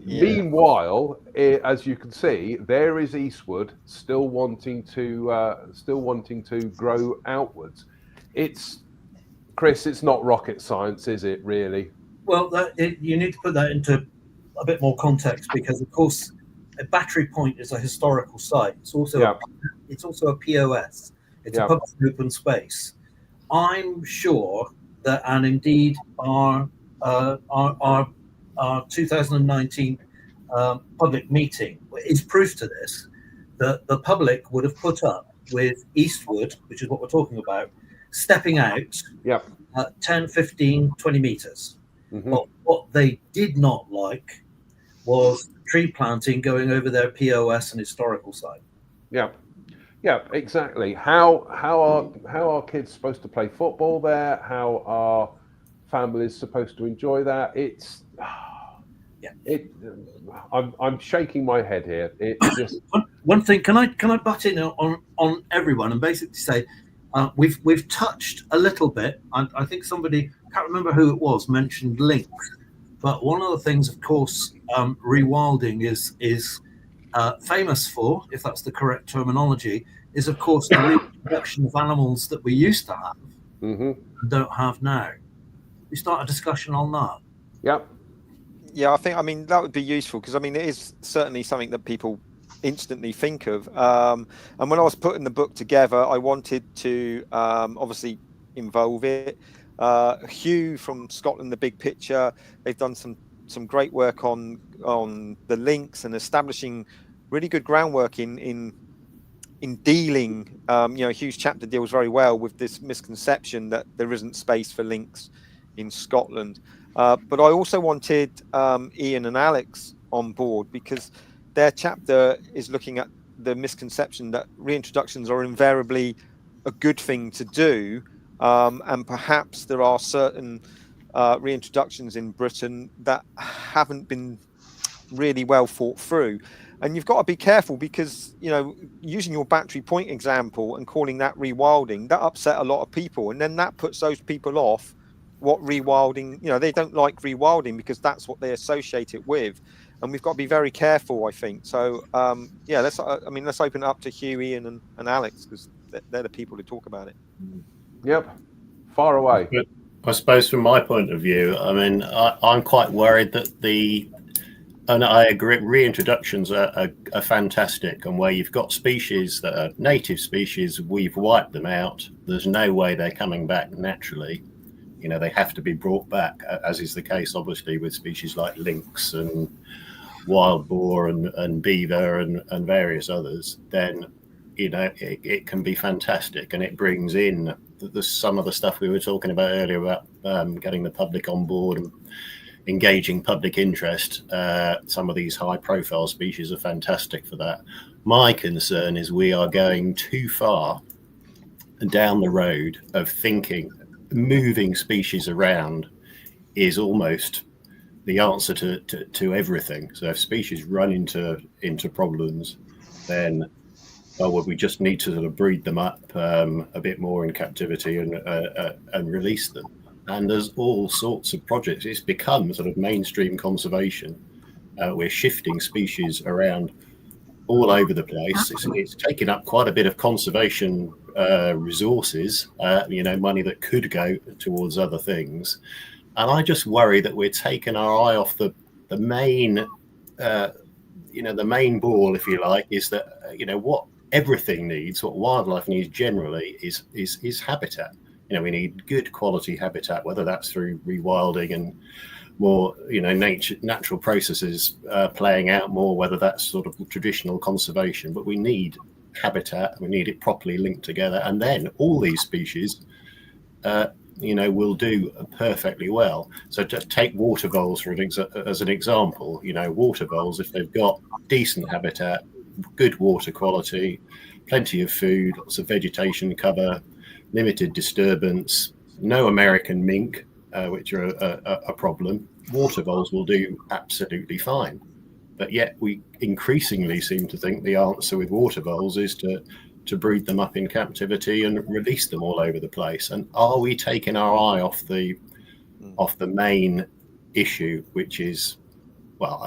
Meanwhile, as you can see, there is Eastwood still wanting to grow outwards. Chris, it's not rocket science, is it? Really? Well, you need to put that into a bit more context, because, of course, a Battery Point is a historical site. It's also a POS. It's a public open space. I'm sure that, and indeed our 2019 public meeting is proof to this, that the public would have put up with Eastwood, which is what we're talking about, stepping out 10, 15, 20 meters. But what they did not like was tree planting going over their POS and historical site. Yeah. Yeah, exactly. How are kids supposed to play football there? How are families supposed to enjoy that? It's I'm shaking my head here. It just one thing. Can I butt in on everyone and basically say we've touched a little bit. I think somebody, can't remember who it was, mentioned links. But one of the things, of course, rewilding is famous for, if that's the correct terminology, is of course the reintroduction of animals that we used to have and don't have now. We start a discussion on that. Yep. Yeah, I mean that would be useful, because I mean it is certainly something that people instantly think of. And when I was putting the book together, I wanted to obviously involve it. Hugh from Scotland, The Big Picture, they've done some great work on the links and establishing really good groundwork in dealing. Hugh's chapter deals very well with this misconception that there isn't space for links in Scotland. But I also wanted Ian and Alex on board, because their chapter is looking at the misconception that reintroductions are invariably a good thing to do, and perhaps there are certain reintroductions in Britain that haven't been really well thought through. And you've got to be careful, because using your Battery Point example and calling that rewilding, that upset a lot of people, and then that puts those people off what rewilding, they don't like rewilding because that's what they associate it with. And we've got to be very careful, I think. So let's open it up to Hugh, Ian and Alex, because they're the people who talk about it. Yep. Far away. But I suppose from my point of view, I mean, I'm quite worried that and I agree, reintroductions are fantastic, and where you've got species that are native species, we've wiped them out. There's no way they're coming back naturally. They have to be brought back, as is the case, obviously, with species like lynx and wild boar and beaver and various others. Then, it can be fantastic, and it brings in some of the stuff we were talking about earlier about getting the public on board and engaging public interest. Some of these high-profile species are fantastic for that. My concern is we are going too far down the road of thinking moving species around is almost the answer to everything. So if species run into problems, then we just need to sort of breed them up a bit more in captivity and release them. And there's all sorts of projects. It's become sort of mainstream conservation. We're shifting species around all over the place. It's taken up quite a bit of conservation resources, money that could go towards other things. And I just worry that we're taking our eye off the main, the main ball, if you like, is that, what everything needs, what wildlife needs generally is habitat. We need good quality habitat, whether that's through rewilding and more, natural processes playing out more, whether that's sort of traditional conservation. But we need habitat, we need it properly linked together, and then all these species, will do perfectly well. So just take water voles as an example. Water voles, if they've got decent habitat, good water quality, plenty of food, lots of vegetation cover, limited disturbance, no American mink, which are a problem, water voles will do absolutely fine. But yet we increasingly seem to think the answer with water voles is to breed them up in captivity and release them all over the place. And are we taking our eye off the main issue, which is,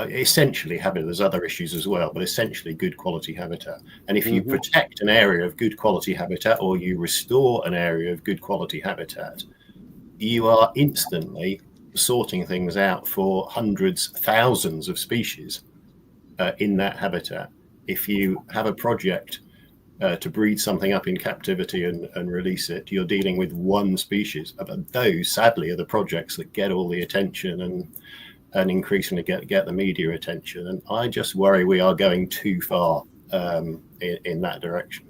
essentially habitat? There's other issues as well, but essentially good quality habitat. And if you protect an area of good quality habitat, or you restore an area of good quality habitat, you are instantly sorting things out for hundreds, thousands of species in that habitat. If you have a project to breed something up in captivity and release it, you're dealing with one species. But those, sadly, are the projects that get all the attention and increasingly get the media attention. And I just worry we are going too far in that direction.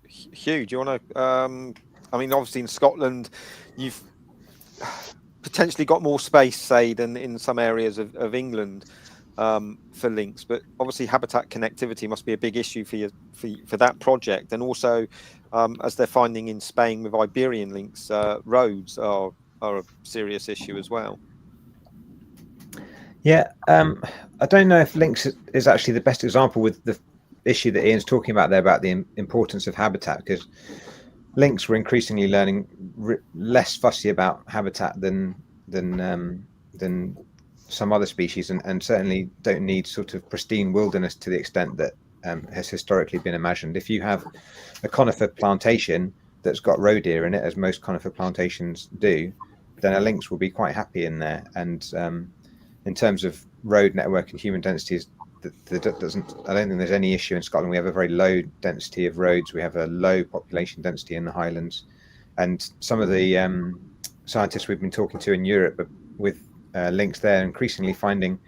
Hugh, do you want to? Obviously in Scotland, potentially got more space, say, than in some areas of England for lynx. But obviously, habitat connectivity must be a big issue for that project. And also, as they're finding in Spain with Iberian lynx, roads are a serious issue as well. Yeah, I don't know if lynx is actually the best example with the issue that Ian's talking about there about the importance of habitat, because lynx were increasingly learning less fussy about habitat than some other species, and certainly don't need sort of pristine wilderness to the extent that has historically been imagined. If you have a conifer plantation that's got roe deer in it, as most conifer plantations do, then a lynx will be quite happy in there. And in terms of road network and human densities, I don't think there's any issue in Scotland. We have a very low density of roads. We have a low population density in the Highlands, and some of the scientists we've been talking to in Europe with lynx, they're increasingly finding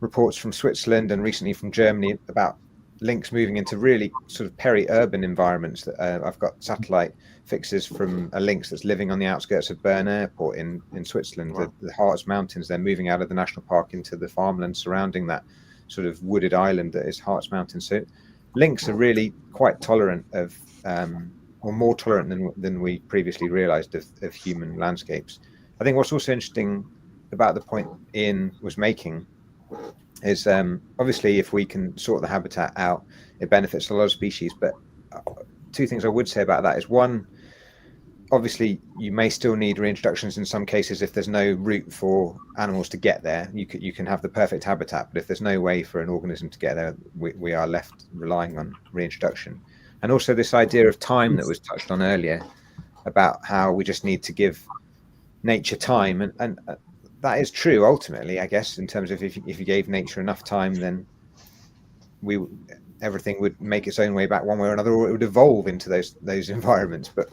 reports from Switzerland and recently from Germany about lynx moving into really sort of peri-urban environments. I've got satellite fixes from a lynx that's living on the outskirts of Bern Airport in Switzerland. Wow. The Harz Mountains, they're moving out of the national park into the farmland surrounding that sort of wooded island that is Harz Mountains. So lynx are really quite tolerant of, or more tolerant than we previously realized of human landscapes. I think what's also interesting about the point Ian was making is obviously if we can sort the habitat out, it benefits a lot of species. But two things I would say about that is, one, obviously you may still need reintroductions in some cases if there's no route for animals to get there. You can have the perfect habitat, but if there's no way for an organism to get there, we are left relying on reintroduction. And also this idea of time that was touched on earlier, about how we just need to give nature time, and that is true ultimately, I guess, in terms of if you gave nature enough time, then everything would make its own way back one way or another, or it would evolve into those environments. But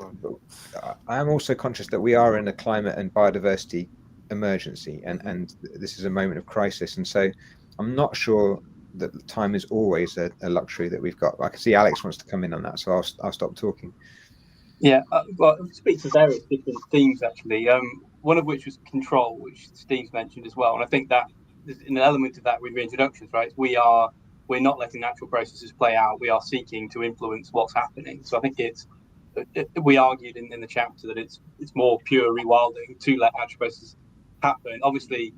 I am also conscious that we are in a climate and biodiversity emergency, and this is a moment of crisis. And so I'm not sure that time is always a luxury that we've got. I can see Alex wants to come in on that, so I'll stop talking. Yeah, well, it speaks to various different themes, actually. One of which was control, which Steve's mentioned as well. And I think that there's an element of that with reintroductions, right? We're not letting natural processes play out. We are seeking to influence what's happening. So I think we argued in the chapter that it's more pure rewilding to let natural processes happen. Obviously,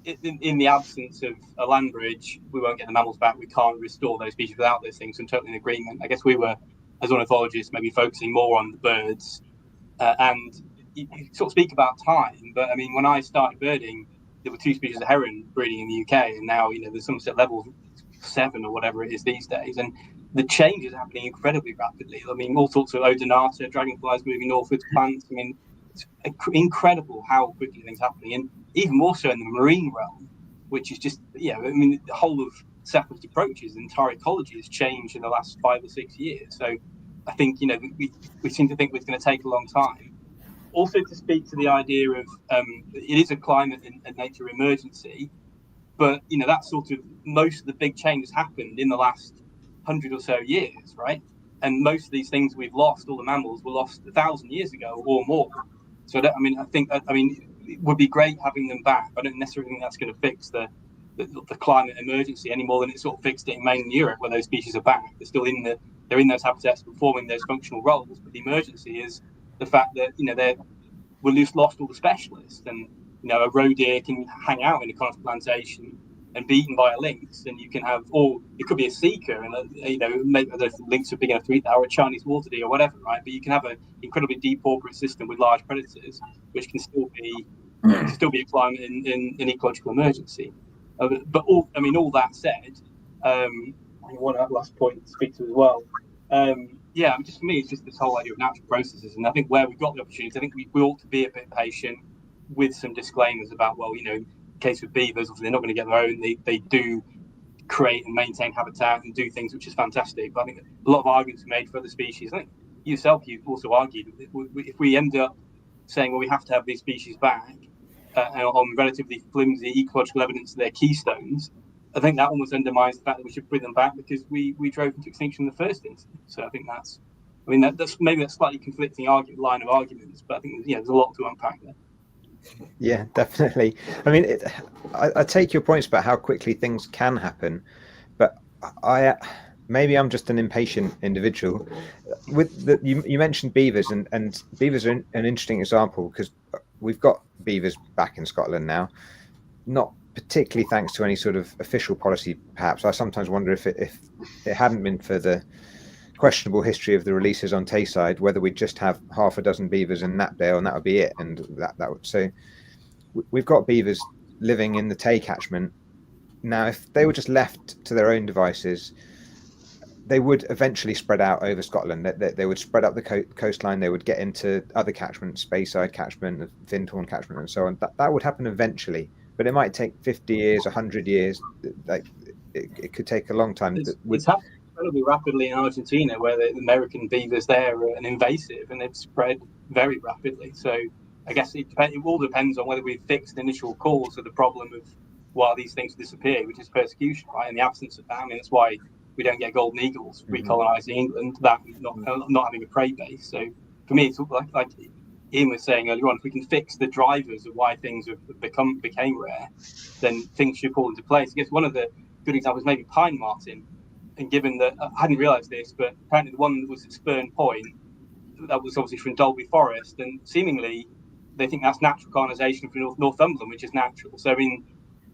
in the absence of a land bridge, we won't get the mammals back. We can't restore those species without those things. So I'm totally in agreement. I guess we were, as ornithologists, maybe focusing more on the birds. And you sort of speak about time, but I mean, when I started birding, there were 2 species of heron breeding in the UK, and now the Somerset level 7 or whatever it is these days, and the change is happening incredibly rapidly. I mean, all sorts of odonata, dragonflies moving northwards, plants. I mean, it's incredible how quickly things are happening, and even more so in the marine realm, which is just I mean, the whole of separate approaches, the entire ecology has changed in the last 5 or 6 years. So I think we seem to think it's going to take a long time. Also, to speak to the idea of it is a climate and nature emergency, but that sort of most of the big changes happened in the last 100 or so years, right? And most of these things we've lost, all the mammals were lost 1,000 years ago or more. So I think it would be great having them back. I don't necessarily think that's going to fix the climate emergency any more than it sort of fixed it in mainland Europe, where those species are back. They're still they're in those habitats performing those functional roles. But the emergency is the fact that we've just lost all the specialists, and a roe deer can hang out in a conifer plantation and be eaten by a lynx, and you can have, or it could be a seeker, and maybe the lynx are big enough to eat that, or a Chinese water deer or whatever, right? But you can have an incredibly depauperate system with large predators, which can still be a climate in ecological emergency. But all that said, one last point to speak to as well. Just for me, it's just this whole idea of natural processes, and I think where we've got the opportunity, I think we ought to be a bit patient with some disclaimers about, in the case of beavers, they're not going to get their own. They do create and maintain habitat and do things which is fantastic. But I think a lot of arguments are made for other species. I think you also argued if we end up saying, we have to have these species back on relatively flimsy ecological evidence of their keystones, I think that almost undermines the fact that we should bring them back because we drove them to extinction in the first instance. So I think that's maybe a slightly conflicting line of arguments, but I think there's a lot to unpack there. Yeah, definitely. I mean, I take your points about how quickly things can happen, but maybe I'm just an impatient individual. You mentioned beavers, and beavers are an interesting example because we've got beavers back in Scotland now, not particularly thanks to any sort of official policy. Perhaps I sometimes wonder if it hadn't been for the questionable history of the releases on Tayside, whether we'd just have half a dozen beavers in Knapdale and that would be it. And that would, so we've got beavers living in the Tay catchment. Now, if they were just left to their own devices, they would eventually spread out over Scotland. They would spread up the coastline. They would get into other catchments, Speyside catchment, Findhorn catchment, and so on. That would happen eventually, but it might take 50 years, 100 years. Like it could take a long time. It's happened incredibly rapidly in Argentina, where the American beavers there are an invasive, and they've spread very rapidly. So I guess it all depends on whether we've fixed the initial cause of the problem of why these things disappear, which is persecution, right? In the absence of that, I mean, that's why we don't get golden eagles recolonising England, that not having a prey base. So for me, it's like Ian was saying earlier on, if we can fix the drivers of why things have became rare, then things should fall into place. I guess one of the good examples maybe pine marten. And given that I hadn't realised this, but apparently the one that was at Spurn Point, that was obviously from Dalby Forest, and seemingly they think that's natural colonisation from Northumberland, which is natural. So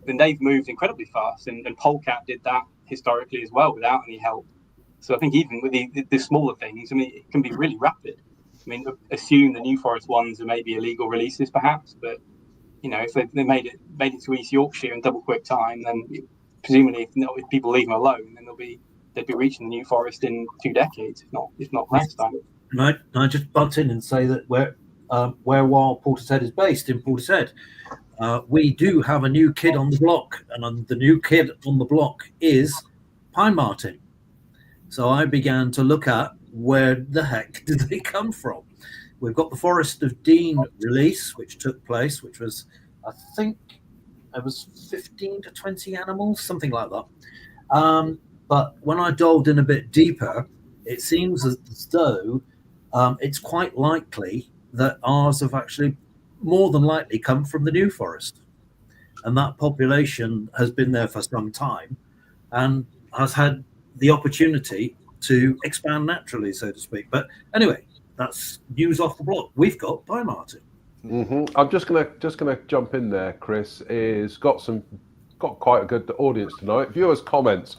then they've moved incredibly fast, and Polecat did that historically as well without any help. So I think even with the smaller things, I mean, it can be really rapid. I mean, assume the New Forest ones are maybe illegal releases, perhaps, but if they made it to East Yorkshire in double quick time, then presumably if people leave them alone, then they'd be reaching the New Forest in 2 decades, if not less time. I just butt in and say that where Wild Portishead is based in Portishead, we do have a new kid on the block, and the new kid on the block is pine marten. So I began to look at where the heck did they come from. We've got the Forest of Dean release, which took place, which was, I think, it was 15 to 20 animals, something like that. But when I delved in a bit deeper, it seems as though it's quite likely that ours have actually more than likely come from the New Forest. And that population has been there for some time and has had the opportunity to expand naturally, so to speak. But anyway, that's news off the block. We've got pine marten. I'm just gonna jump in there. Chris is got quite a good audience tonight. Viewers' comments.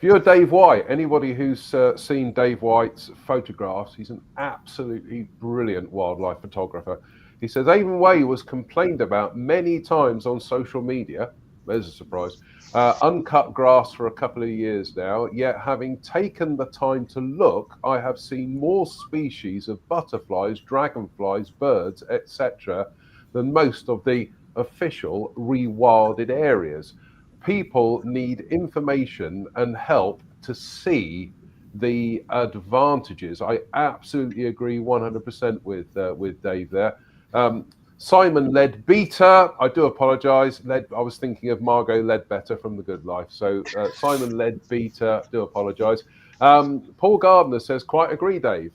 Viewer Dave White. Anybody who's seen Dave White's photographs, he's an absolutely brilliant wildlife photographer. He says Avon Way was complained about many times on social media. There's a surprise. Uncut grass for a couple of years now, yet having taken the time to look, I have seen more species of butterflies, dragonflies, birds, etc. than most of the official rewilded areas. People need information and help to see the advantages. I absolutely agree 100% with Dave there. Simon Leadbeater, I do apologise. I was thinking of Margot Leadbetter from The Good Life. So Simon Leadbeater, do apologise. Paul Gardner says, quite agree, Dave.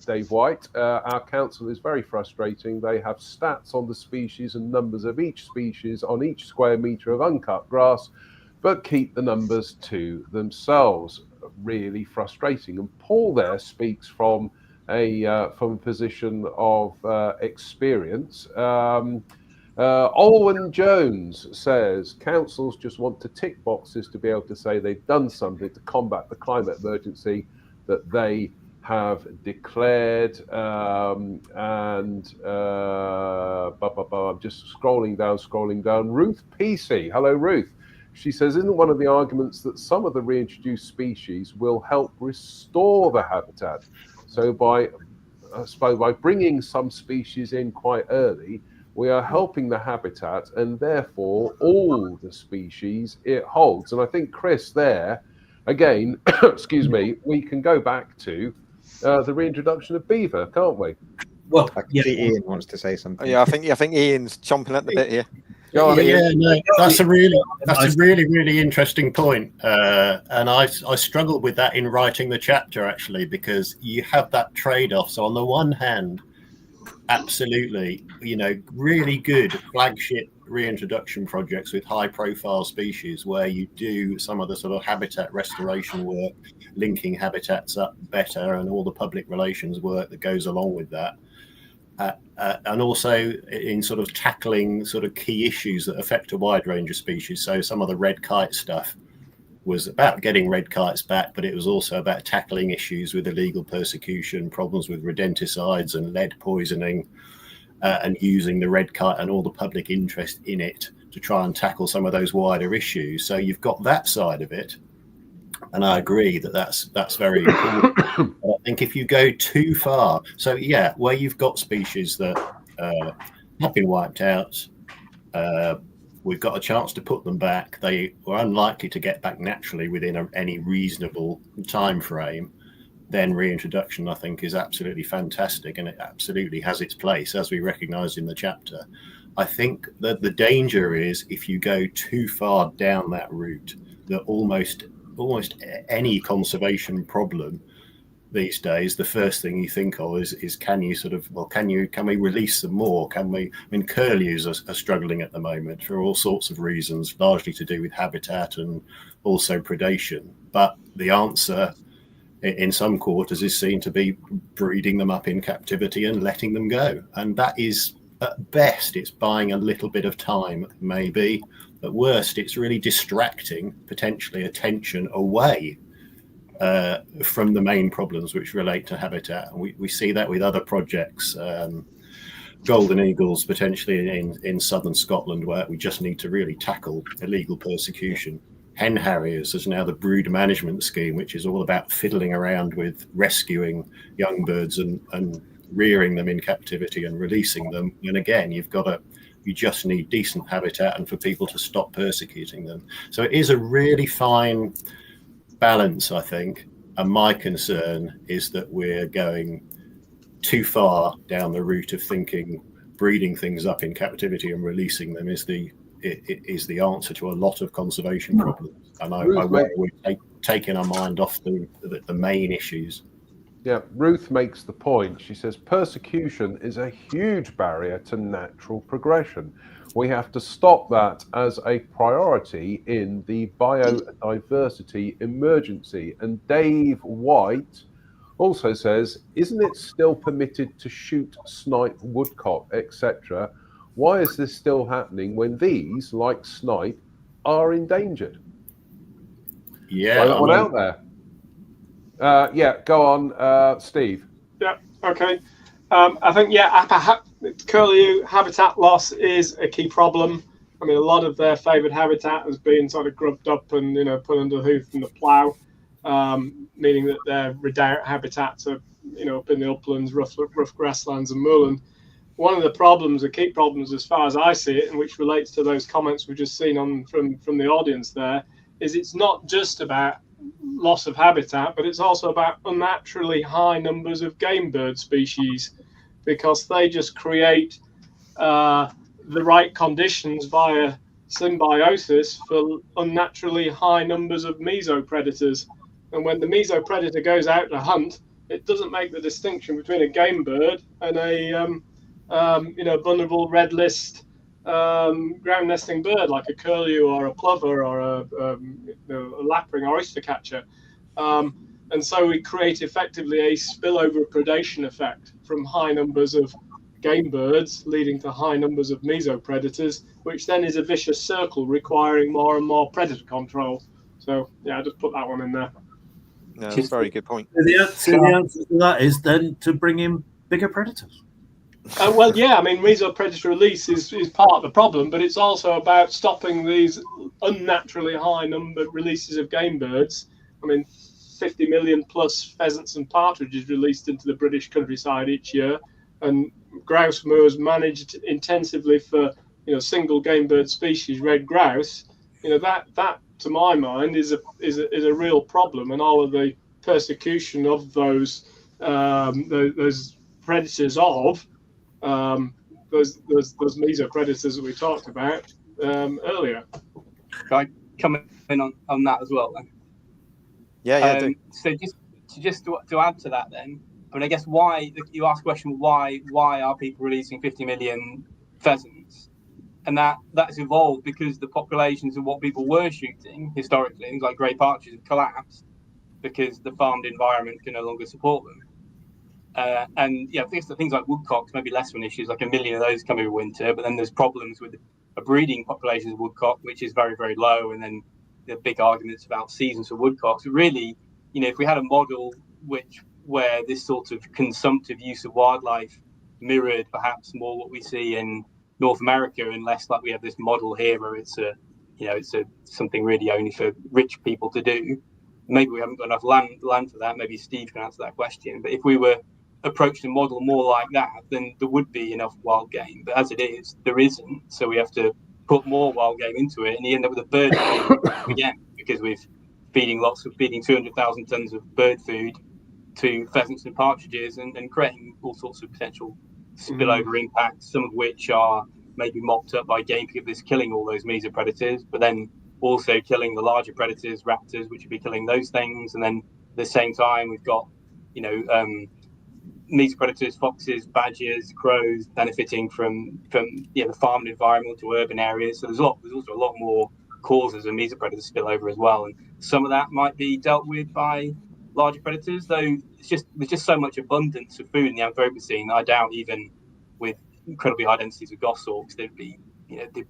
Dave White, our council is very frustrating. They have stats on the species and numbers of each species on each square metre of uncut grass, but keep the numbers to themselves. Really frustrating. And Paul there speaks from a position of experience. Olwen Jones says councils just want to tick boxes to be able to say they've done something to combat the climate emergency that they have declared. I'm just scrolling down. Ruth PC. Hello, Ruth. She says, isn't one of the arguments that some of the reintroduced species will help restore the habitat? So by bringing some species in quite early, we are helping the habitat and therefore all the species it holds. And I think, Chris, there, again, excuse me, we can go back to the reintroduction of beaver, can't we? Well, I can see Ian wants to say something. Yeah, I think Ian's chomping at the bit here. That's a really interesting point, and I struggled with that in writing the chapter actually, because you have that trade-off. So on the one hand, absolutely, really good flagship reintroduction projects with high profile species where you do some of the sort of habitat restoration work, linking habitats up better, and all the public relations work that goes along with that. And also in sort of tackling sort of key issues that affect a wide range of species. So some of the red kite stuff was about getting red kites back, but it was also about tackling issues with illegal persecution, problems with rodenticides and lead poisoning, and using the red kite and all the public interest in it to try and tackle some of those wider issues. So you've got that side of it, and I agree that that's very important. But I think if you go too far, so yeah, where you've got species that have been wiped out, we've got a chance to put them back. They were unlikely to get back naturally within any reasonable time frame. Then reintroduction, I think, is absolutely fantastic, and it absolutely has its place, as we recognised in the chapter. I think that the danger is if you go too far down that route, that almost any conservation problem these days, the first thing you think of is can we release them more? Curlews are struggling at the moment for all sorts of reasons, largely to do with habitat and also predation. But the answer in some quarters is seen to be breeding them up in captivity and letting them go. And that is, at best, it's buying a little bit of time, maybe. At worst, it's really distracting, potentially, attention away from the main problems which relate to habitat. And we see that with other projects, golden eagles potentially in southern Scotland, where we just need to really tackle illegal persecution. Hen harriers is now the brood management scheme, which is all about fiddling around with rescuing young birds and rearing them in captivity and releasing them. And again, you just need decent habitat and for people to stop persecuting them. So it is a really fine balance, I think. And my concern is that we're going too far down the route of thinking breeding things up in captivity and releasing them is the answer to a lot of conservation problems. And I worry we're taking our mind off the main issues. Yeah, Ruth makes the point. She says persecution is a huge barrier to natural progression. We have to stop that as a priority in the biodiversity emergency. And Dave White also says, isn't it still permitted to shoot snipe, woodcock, etc.? Why is this still happening when these, like snipe, are endangered? Yeah, that one out there. Yeah, go on, Steve. Yeah, okay. I think, curlew habitat loss is a key problem. I mean, a lot of their favoured habitat has been sort of grubbed up and, put under the hoof and the plough, meaning that their redoubt habitats are, up in the uplands, rough grasslands and moorland. One of the key problems as far as I see it, and which relates to those comments we've just seen from the audience there, is it's not just about loss of habitat, but it's also about unnaturally high numbers of game bird species, because they just create the right conditions via symbiosis for unnaturally high numbers of mesopredators. And when the mesopredator goes out to hunt, it doesn't make the distinction between a game bird and a vulnerable red list ground nesting bird like a curlew or a plover or a lapwing or oyster catcher. And so we create effectively a spillover predation effect from high numbers of game birds leading to high numbers of mesopredators, which then is a vicious circle requiring more and more predator control. So yeah, I just put that one in there. No, that's a very good point. So the answer to that is then to bring in bigger predators. Well, yeah, I mean, mesopredator release is part of the problem, but it's also about stopping these unnaturally high number releases of game birds. I mean, 50 million plus pheasants and partridges released into the British countryside each year, and grouse moors managed intensively for single game bird species, red grouse. That to my mind is a real problem, and all of the persecution of those predators of those mesopredators that we talked about earlier. Can I come in on that as well then? Yeah. So just to add to that then, I mean, I guess why you ask the question, why are people releasing 50 million pheasants? And that's evolved because the populations of what people were shooting historically, things like grey partridges, have collapsed because the farmed environment can no longer support them. And yeah, things like woodcocks maybe less of an issue. Like 1 million of those come every winter, but then there's problems with a breeding population of woodcock, which is very, very low. And then the big arguments about seasons for woodcocks. But really, if we had a model where this sort of consumptive use of wildlife mirrored perhaps more what we see in North America, and less like we have this model here where it's something really only for rich people to do. Maybe we haven't got enough land for that. Maybe Steve can answer that question. But if we were approached the model more like that, then there would be enough wild game. But as it is, there isn't. So we have to put more wild game into it, and you end up with a bird again, because we're feeding 200,000 tons of bird food to pheasants and partridges, and creating all sorts of potential spillover impacts, some of which are maybe mopped up by gamekeepers killing all those mesopredators, but then also killing the larger predators, raptors, which would be killing those things. And then at the same time, we've got mesopredators, foxes, badgers, crows benefiting from the farmed environment to urban areas. So there's also a lot more causes of mesopredator spillover as well, and some of that might be dealt with by larger predators, though there's just so much abundance of food in the Anthropocene. I doubt even with incredibly high densities of goshawks they'd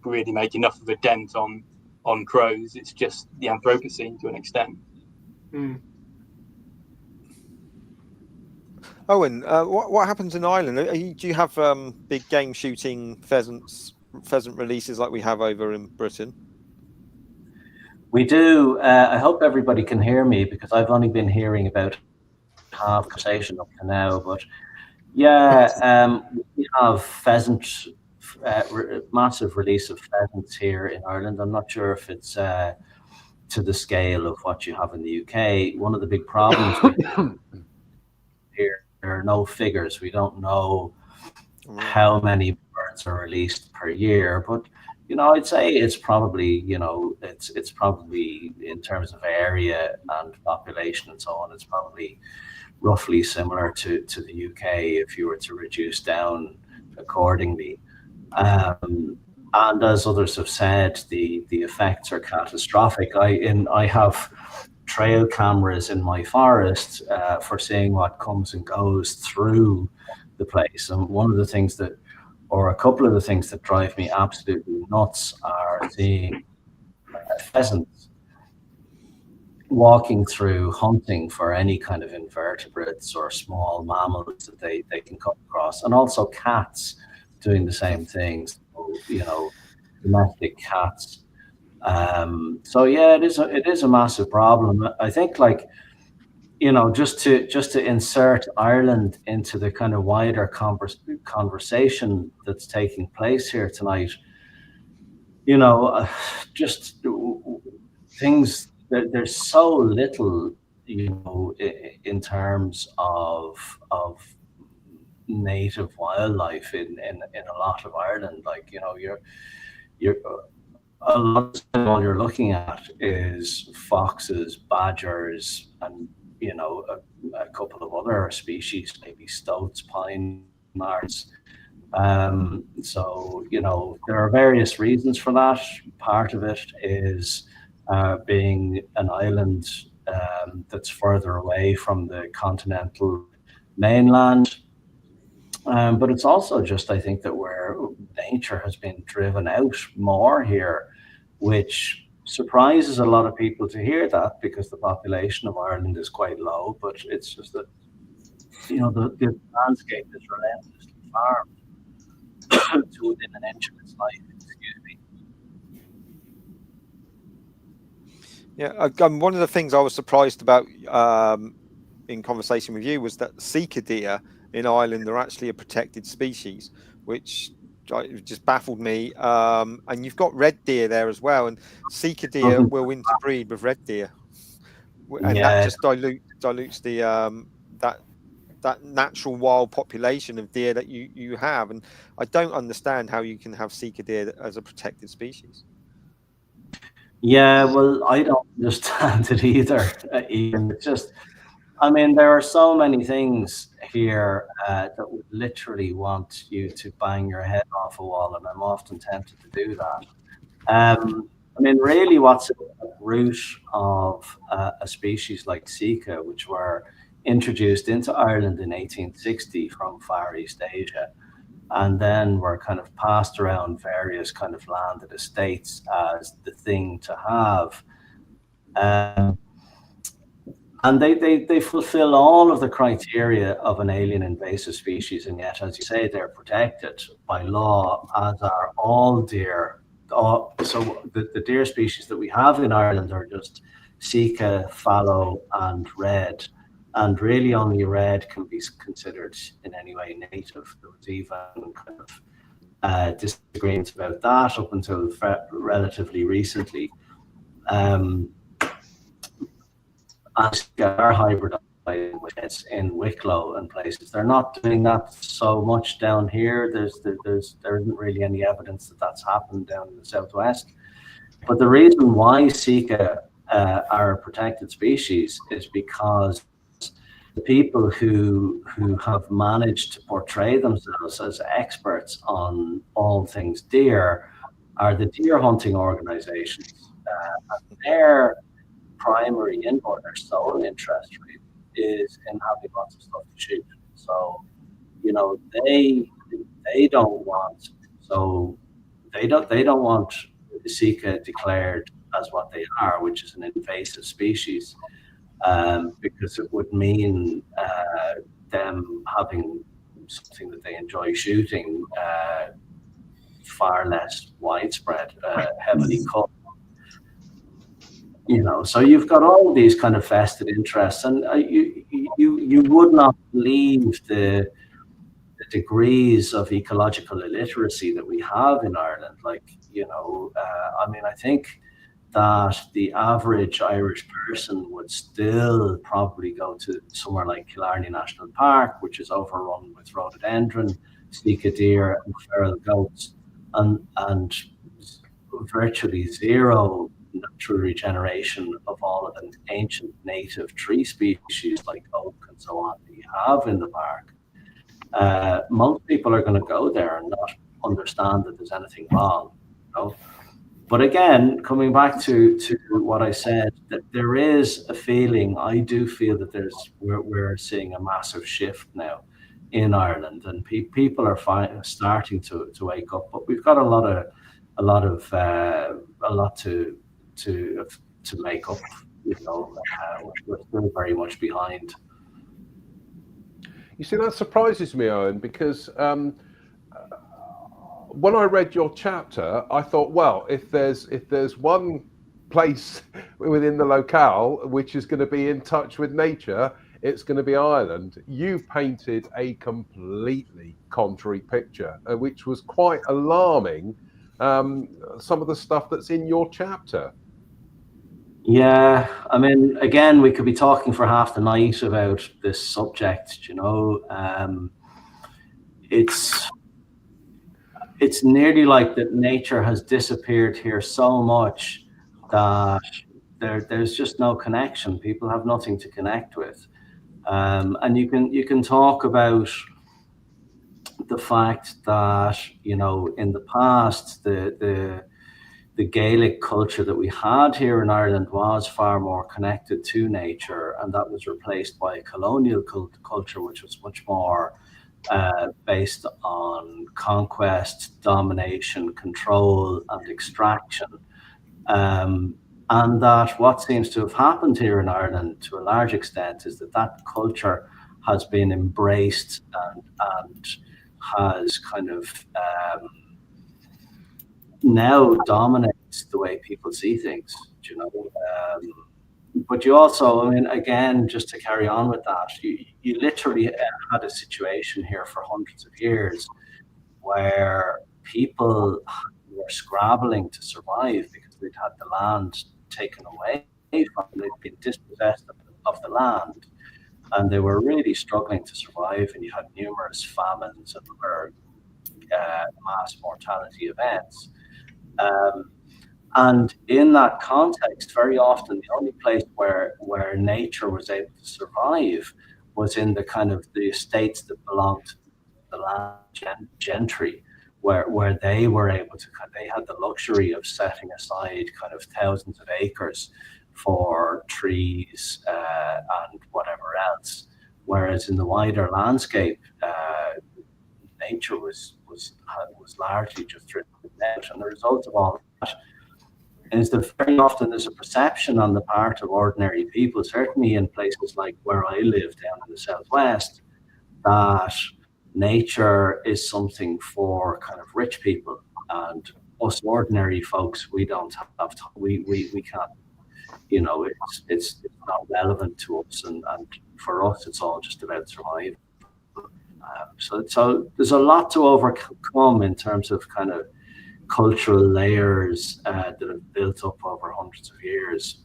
really make enough of a dent on crows. It's just the Anthropocene to an extent. Owen, what happens in Ireland? Do you have big game shooting pheasant releases like we have over in Britain? We do. I hope everybody can hear me, because I've only been hearing about half conversation up to now. But yeah, we have massive release of pheasants here in Ireland. I'm not sure if it's to the scale of what you have in the UK. One of the big problems here, there are no figures. We don't know how many birds are released per year, but I'd say it's probably, it's probably, in terms of area and population and so on, it's probably roughly similar to the UK if you were to reduce down accordingly. And as others have said, the effects are catastrophic. I have trail cameras in my forest for seeing what comes and goes through the place. And one of the things or a couple of the things that drive me absolutely nuts are seeing pheasants walking through, hunting for any kind of invertebrates or small mammals that they can come across, and also cats doing the same things, domestic cats. So yeah, it is a massive problem. I think, just to insert Ireland into the kind of wider conversation that's taking place here tonight, just things that there's so little, in terms of native wildlife in a lot of Ireland. You're a lot of all you're looking at is foxes, badgers, and a couple of other species, maybe stoats, pine marts. So there are various reasons for that. Part of it is being an island that's further away from the continental mainland. But it's also just, I think, that where nature has been driven out more here, which surprises a lot of people to hear that, because the population of Ireland is quite low. But it's just that, the landscape is relentlessly farmed to within an inch of its life. Excuse me. Yeah, one of the things I was surprised about in conversation with you was that sika deer in Ireland are actually a protected species, which just baffled me. And you've got red deer there as well, and sika deer will interbreed with red deer, and that just dilutes the that natural wild population of deer that you have. And I don't understand how you can have sika deer as a protected species. Yeah, well, I don't understand it either. It's just, I mean, there are so many things here that would literally want you to bang your head off a wall, and I'm often tempted to do that. I mean, really, what's at the root of a species like Sika, which were introduced into Ireland in 1860 from Far East Asia, and then were kind of passed around various kind of landed estates as the thing to have. And they fulfill all of the criteria of an alien invasive species, and yet, as you say, they're protected by law, as are all deer. So the deer species that we have in Ireland are just Sika, fallow, and red. And really only red can be considered in any way native. There was even kind of disagreements about that up until relatively recently. Are hybridized in Wicklow and places. They're not doing that so much down here. There isn't really any evidence that that's happened down in the southwest. But the reason why Sika are a protected species is because the people who have managed to portray themselves as experts on all things deer are the deer hunting organizations. Their primary input, their sole interest really is in having lots of stuff to shoot. So, you know, they don't want Sika declared as what they are, which is an invasive species, because it would mean them having something that they enjoy shooting far less widespread, heavily cut. You know, so you've got all these kind of vested interests, and you would not believe the degrees of ecological illiteracy that we have in Ireland. Like, you know, I mean, I think that the average Irish person would still probably go to somewhere like Killarney National Park, which is overrun with rhododendron, Sika deer, and feral goats, and virtually zero natural regeneration of all of the ancient native tree species like oak and so on that you have in the park. Most people are going to go there and not understand that there's anything wrong, you know? But again, coming back to what I said, that there is a feeling, I do feel that we're seeing a massive shift now in Ireland, and people are starting to wake up. But we've got a lot to make up. You know, we're still very much behind. You see, that surprises me, Owen, because when I read your chapter, I thought, well, if there's one place within the locale which is going to be in touch with nature, it's going to be Ireland. You've painted a completely contrary picture, which was quite alarming. Some of the stuff that's in your chapter. Yeah, I mean, again, we could be talking for half the night about this subject. You know, it's nearly like that nature has disappeared here so much that there's just no connection. People have nothing to connect with, and you can talk about the fact that, you know, in the past the Gaelic culture that we had here in Ireland was far more connected to nature, and that was replaced by a colonial culture which was much more based on conquest, domination, control, and extraction. And that what seems to have happened here in Ireland to a large extent is that culture has been embraced and has kind of now dominates the way people see things, you know. But you also, I mean, again, just to carry on with that, you literally had a situation here for hundreds of years where people were scrabbling to survive because they'd had the land taken away from them. They'd been dispossessed of the land, and they were really struggling to survive, and you had numerous famines and mass mortality events. And in that context, very often the only place where nature was able to survive was in the kind of the estates that belonged to the land gentry, where they were able to, they had the luxury of setting aside kind of thousands of acres for trees and whatever else. Whereas in the wider landscape, nature was largely just driven out, and the result of all that is that very often there's a perception on the part of ordinary people, certainly in places like where I live down in the southwest, that nature is something for kind of rich people, and us ordinary folks, we don't have we can't, you know, it's not relevant to us, and for us it's all just about survival. So there's a lot to overcome in terms of kind of cultural layers that have built up over hundreds of years.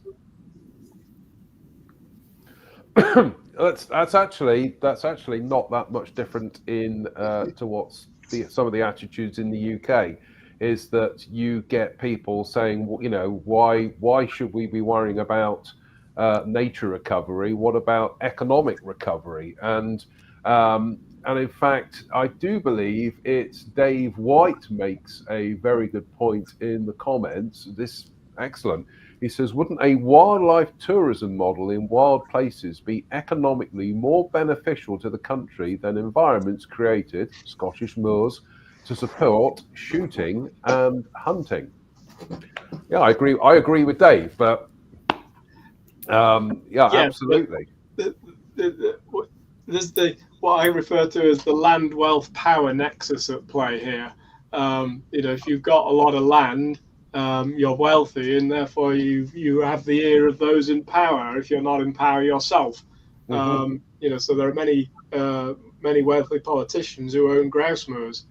That's actually not that much different in to what's some of the attitudes in the UK, is that you get people saying, you know, why should we be worrying about nature recovery? What about economic recovery? And in fact, I do believe it's Dave White makes a very good point in the comments. This excellent. He says, wouldn't a wildlife tourism model in wild places be economically more beneficial to the country than environments created, Scottish moors, to support shooting and hunting? Yeah, I agree with Dave, but yeah, absolutely. There's what I refer to as the land wealth power nexus at play here. You know, if you've got a lot of land, you're wealthy, and therefore you have the ear of those in power if you're not in power yourself. You know, so there are many wealthy politicians who own grouse moors.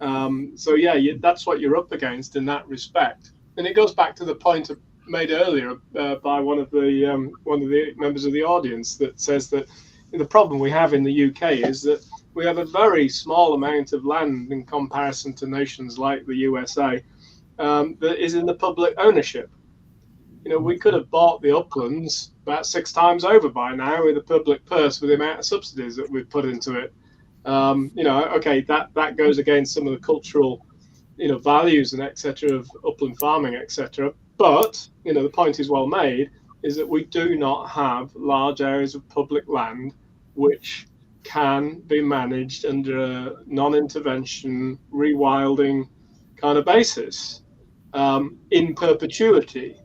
So yeah, that's what you're up against in that respect. And it goes back to the point made earlier by one of the members of the audience, that says that the problem we have in the UK is that we have a very small amount of land in comparison to nations like the USA that is in the public ownership. You know, we could have bought the uplands about 6 times over by now with the public purse, with the amount of subsidies that we've put into it. You know, okay, that goes against some of the cultural, you know, values and etc. of upland farming, etc. But, you know, the point is well made, is that we do not have large areas of public land which can be managed under a non-intervention, rewilding kind of basis in perpetuity.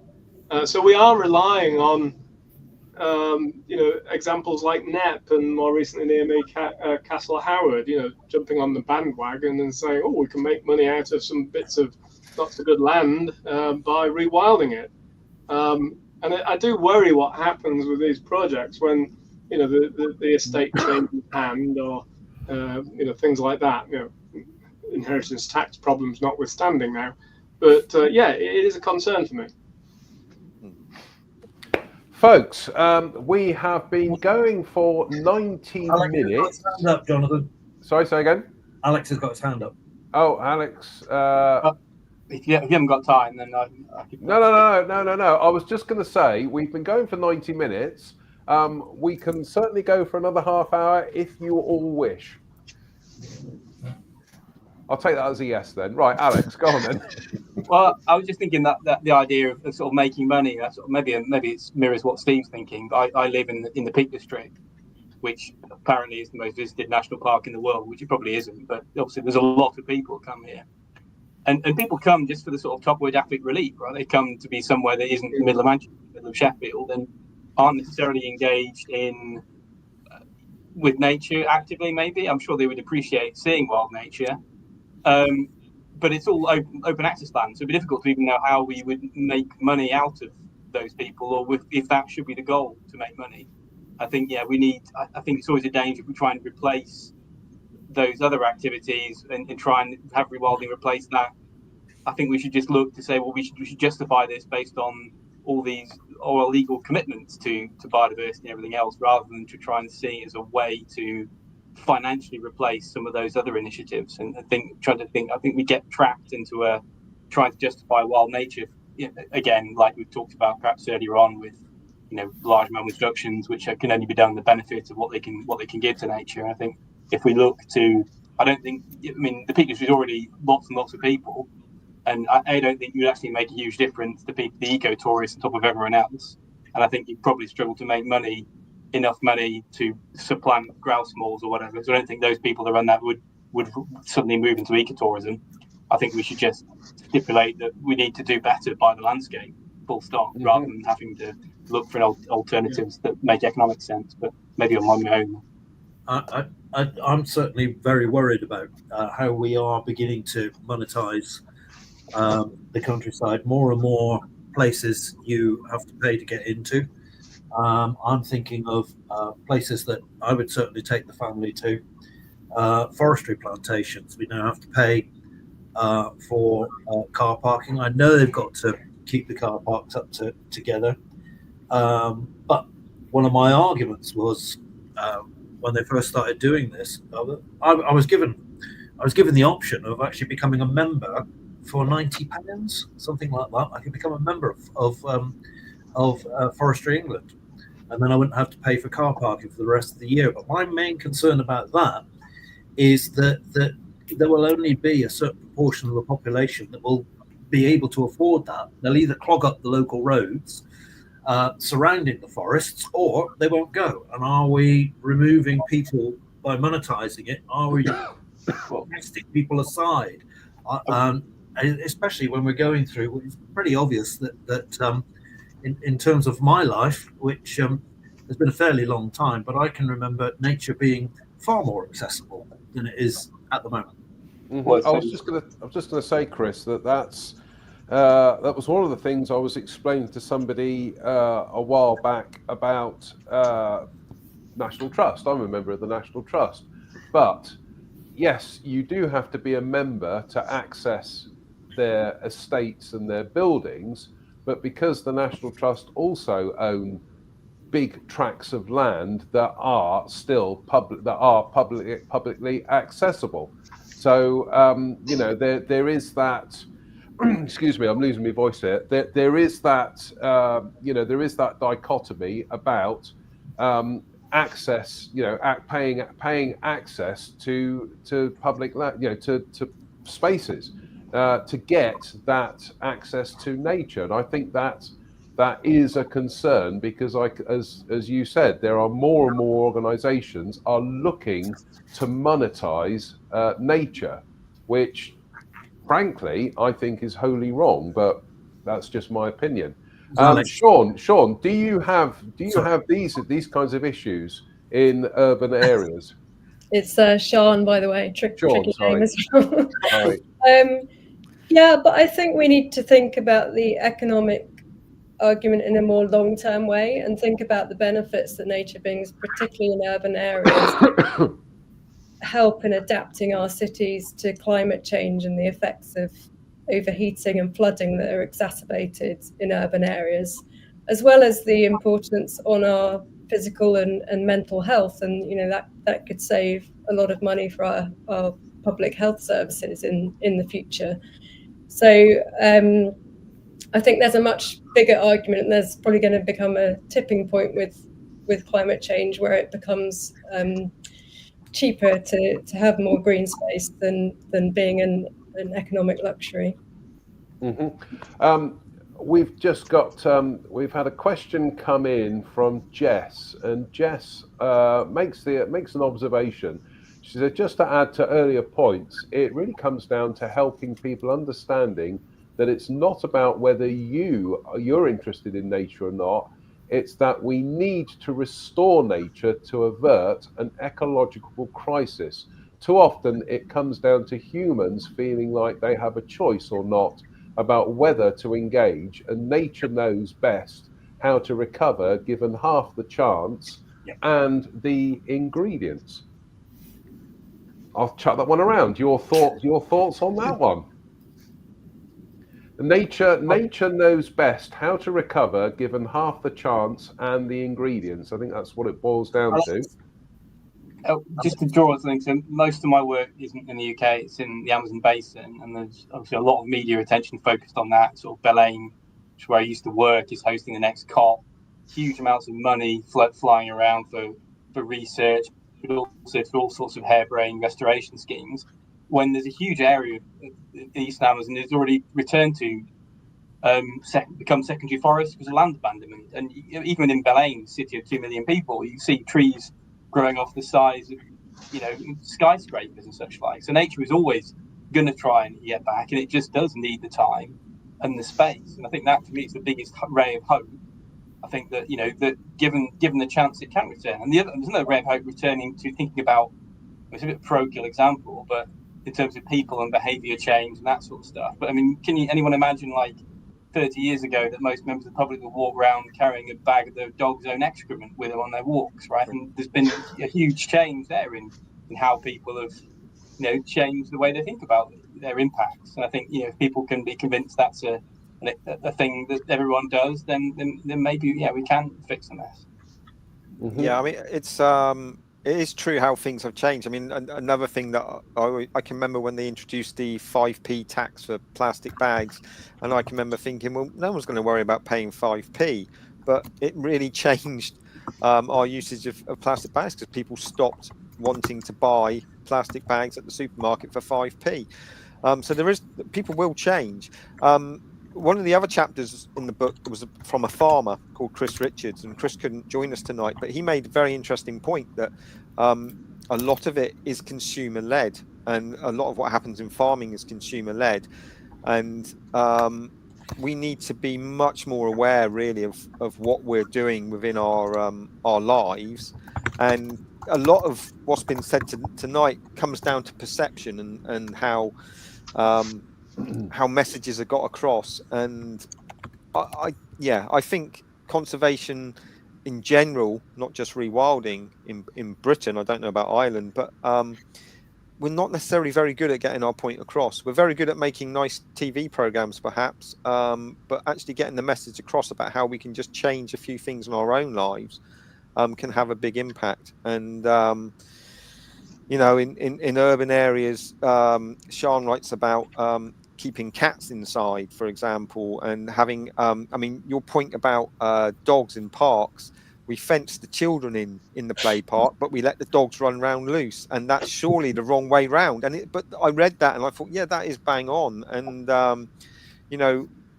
So we are relying on, you know, examples like Knepp and more recently near me, Castle Howard, you know, jumping on the bandwagon and saying, oh, we can make money out of some bits of not so good land by rewilding it. And I do worry what happens with these projects when, you know, the estate changes hand, or you know, things like that. You know, inheritance tax problems notwithstanding now, but yeah, it is a concern for me. Folks, we have been going for 90 minutes. Hand up, Jonathan. Sorry, say again. Alex has got his hand up. Oh, Alex. If you haven't got time, then I can... No. I was just going to say, we've been going for 90 minutes. We can certainly go for another half hour if you all wish. I'll take that as a yes then. Right, Alex, go on then. Well, I was just thinking that the idea of sort of making money, sort of maybe it mirrors what Steve's thinking. I live in the Peak District, which apparently is the most visited national park in the world, which it probably isn't, but obviously there's a lot of people come here. And people come just for the sort of topographic relief, right? They come to be somewhere that isn't in the middle of Manchester, the middle of Sheffield, and aren't necessarily engaged with nature actively. Maybe I'm sure they would appreciate seeing wild nature, but it's all open access land, so it'd be difficult to even know how we would make money out of those people, or if that should be the goal, to make money. I think I think it's always a danger if we try and replace those other activities and try and have rewilding replace that. I think we should just look to say, well, we should justify this based on all our legal commitments to biodiversity and everything else, rather than to try and see it as a way to financially replace some of those other initiatives. And I think we get trapped into trying to justify wild nature again, like we've talked about perhaps earlier on with large mammal introductions, which can only be done in the benefit of what they can give to nature. And I think if we look to, the Peak District is already lots and lots of people, and I don't think you'd actually make a huge difference to the eco-tourists on top of everyone else. And I think you'd probably struggle to make enough money to supplant grouse moors or whatever. So I don't think those people that run that would suddenly move into ecotourism. I think we should just stipulate that we need to do better by the landscape, full stop, rather than having to look for alternatives that make economic sense. But maybe I'm on my own. I'm certainly very worried about how we are beginning to monetize the countryside. More and more places you have to pay to get into. I'm thinking of places that I would certainly take the family to. Forestry plantations, we now have to pay for car parking. I know they've got to keep the car parks up together, but one of my arguments was when they first started doing this, I was given the option of actually becoming a member for £90, something like that. I could become a member of Forestry England, and then I wouldn't have to pay for car parking for the rest of the year. But my main concern about that is that there will only be a certain proportion of the population that will be able to afford that. They'll either clog up the local roads surrounding the forests, or they won't go. And are we removing people by monetizing it? Are we casting people aside? Especially when we're going through, it's pretty obvious that in terms of my life, which has been a fairly long time, but I can remember nature being far more accessible than it is at the moment. I was just going to say, Chris, that was one of the things I was explaining to somebody a while back about National Trust. I'm a member of the National Trust, but yes, you do have to be a member to access their estates and their buildings. But because the National Trust also own big tracts of land that are still publicly accessible. So there is that. Excuse me, I'm losing my voice here. There is that there is that dichotomy about access. Paying access to public land, to spaces to get that access to nature, and I think that is a concern because, as you said, there are more and more organisations are looking to monetize nature, which, frankly, I think is wholly wrong. But that's just my opinion. Sean, do you have these kinds of issues in urban areas? It's Sean, by the way. Tricky name as well. Sorry. Yeah, but I think we need to think about the economic argument in a more long-term way and think about the benefits that nature brings, particularly in urban areas, help in adapting our cities to climate change and the effects of overheating and flooding that are exacerbated in urban areas, as well as the importance on our physical and mental health. And that could save a lot of money for our public health services in the future. So I think there's a much bigger argument, and there's probably going to become a tipping point with climate change where it becomes cheaper to have more green space than being an economic luxury. We've just got we've had a question come in from Jess, and Jess makes an observation. She said, just to add to earlier points, it really comes down to helping people understanding that it's not about whether you're interested in nature or not. It's that we need to restore nature to avert an ecological crisis. Too often it comes down to humans feeling like they have a choice or not about whether to engage, and nature knows best how to recover given half the chance and the ingredients. I'll chuck that one around. Your thoughts on that one? Nature knows best how to recover given half the chance and the ingredients. I think that's what it boils down to. Just to draw something, so most of my work isn't in the UK, it's in the Amazon basin, and there's obviously a lot of media attention focused on that, sort of belaying which is where I used to work, is hosting the next COP. Huge amounts of money flying around for research, but also for all sorts of harebrained restoration schemes. When there's a huge area of the Eastern Amazon is already returned to become secondary forest because of land abandonment. And even in Belém, city of 2 million people, you see trees growing off the size of, skyscrapers and such like. So nature is always going to try and get back, and it just does need the time and the space. And I think that for me is the biggest ray of hope. I think that that given the chance, it can return. And there's another ray of hope returning to thinking about. It's a bit parochial example, but in terms of people and behaviour change and that sort of stuff. But I mean, anyone imagine like 30 years ago that most members of the public would walk around carrying a bag of their dog's own excrement with them on their walks, right? And there's been a huge change there in how people have changed the way they think about their impacts. And I think if people can be convinced that's a thing that everyone does, then maybe we can fix the mess. Mhm. Yeah, I mean, it is true how things have changed. I mean, another thing that I can remember when they introduced the 5p tax for plastic bags, and I can remember thinking, well, no one's going to worry about paying 5p, but it really changed our usage of plastic bags because people stopped wanting to buy plastic bags at the supermarket for 5p. So people will change. One of the other chapters in the book was from a farmer called Chris Richards, and Chris couldn't join us tonight, but he made a very interesting point that a lot of it is consumer led, and a lot of what happens in farming is consumer led, and we need to be much more aware, really, of what we're doing within our lives. And a lot of what's been said tonight comes down to perception and how messages are got across. And I think conservation in general, not just rewilding in Britain, I don't know about Ireland, but we're not necessarily very good at getting our point across. We're very good at making nice TV programs, perhaps, but actually getting the message across about how we can just change a few things in our own lives can have a big impact. And in urban areas, Sean writes about keeping cats inside, for example, and having your point about dogs in parks. We fence the children in the play park, but we let the dogs run around loose, and that's surely the wrong way round. But I read that and I thought, yeah, that is bang on. And I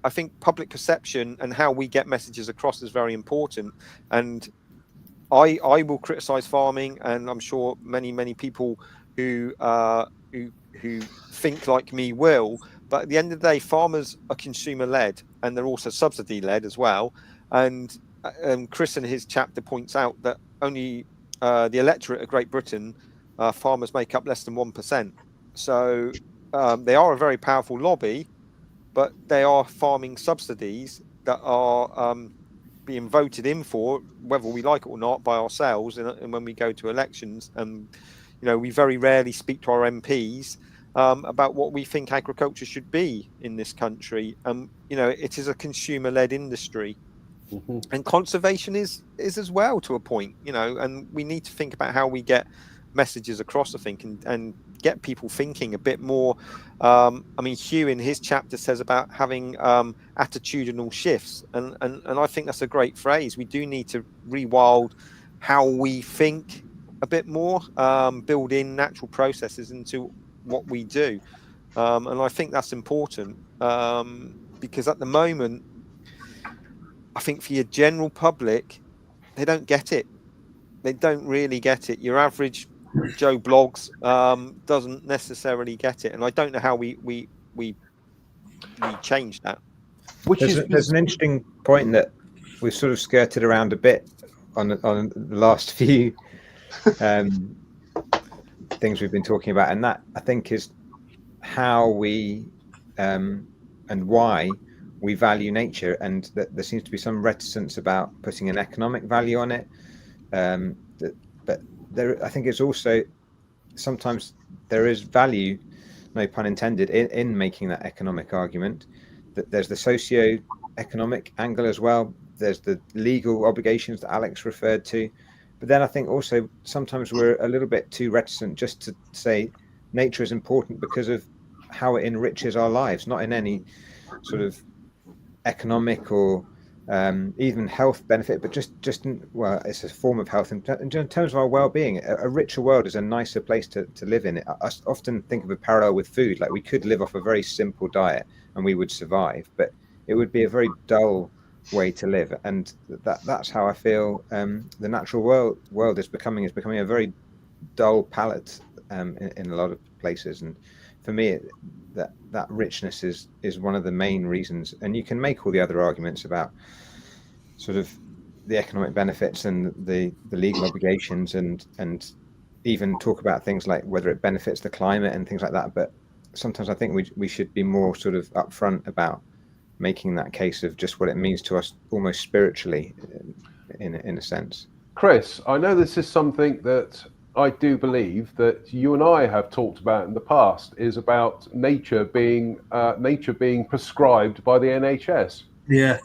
think public perception and how we get messages across is very important. And I will criticize farming, and I'm sure many people who think like me will. But at the end of the day, farmers are consumer led, and they're also subsidy led as well. And Chris in his chapter points out that only the electorate of Great Britain, farmers make up less than 1%. So they are a very powerful lobby, but they are farming subsidies that are being voted in for, whether we like it or not, by ourselves. And when we go to elections, and we very rarely speak to our MPs about what we think agriculture should be in this country. It is a consumer-led industry. Mm-hmm. And conservation is as well, to a point, and we need to think about how we get messages across, I think, and get people thinking a bit more. Hugh in his chapter says about having attitudinal shifts, and I think that's a great phrase. We do need to rewild how we think a bit more, build in natural processes into what we do, and I think that's important because at the moment, I think for your general public, they don't get it. They don't really get it. Your average Joe Blogs doesn't necessarily get it, and I don't know how we change that. There's an interesting point that we've sort of skirted around a bit on the last few things we've been talking about, and that I think is how we and why we value nature, and that there seems to be some reticence about putting an economic value on it. But I think it's also sometimes there is value, no pun intended, in making that economic argument. That there's the socio-economic angle as well. There's the legal obligations that Alex referred to. But then I think also sometimes we're a little bit too reticent just to say nature is important because of how it enriches our lives, not in any sort of economic or even health benefit, but just well, it's a form of health in terms of our well-being. A richer world is a nicer place to live in. I often think of a parallel with food. Like, we could live off a very simple diet and we would survive, but it would be a very dull way to live. And that's how I feel the natural world is becoming a very dull palate in a lot of places. And for me, that richness is one of the main reasons. And you can make all the other arguments about sort of the economic benefits and the legal obligations, and even talk about things like whether it benefits the climate and things like that. But sometimes I think we should be more sort of upfront about making that case of just what it means to us almost spiritually in a sense. Chris, I know this is something that I do believe that you and I have talked about in the past, is about nature being prescribed by the NHS. Yeah,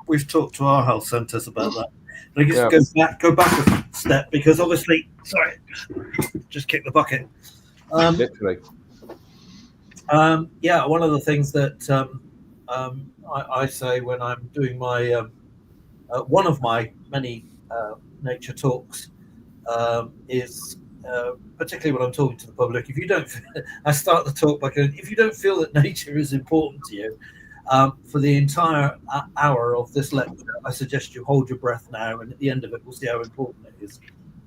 we've talked to our health centres about that. But I guess go back a step, because obviously, sorry, just kick the bucket. Literally. Yeah, one of the things that I say when I'm doing my one of my many nature talks is particularly when I'm talking to the public. If you don't, I start the talk by going, if you don't feel that nature is important to you, for the entire hour of this lecture, I suggest you hold your breath now, and at the end of it, we'll see how important it is.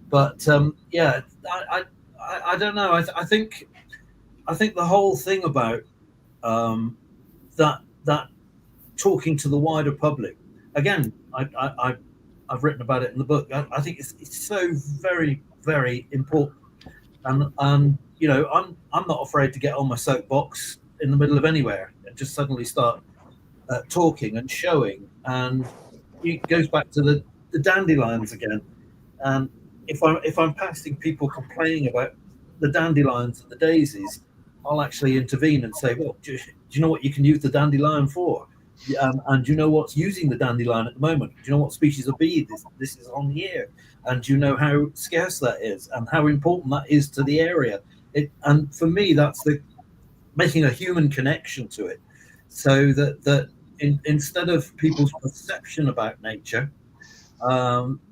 But yeah, I don't know. I think the whole thing about that talking to the wider public, again, I've written about it in the book. I think it's so very, very important, and you know, I'm not afraid to get on my soapbox in the middle of anywhere and just suddenly start talking and showing. And it goes back to the dandelions again. And if I'm passing people complaining about the dandelions and the daisies, I'll actually intervene and say, well, do you know what you can use the dandelion for? And do you know what's using the dandelion at the moment? Do you know what species of bee this is on here? And do you know how scarce that is and how important that is to the area? And for me, that's making a human connection to it, so that instead of people's perception about nature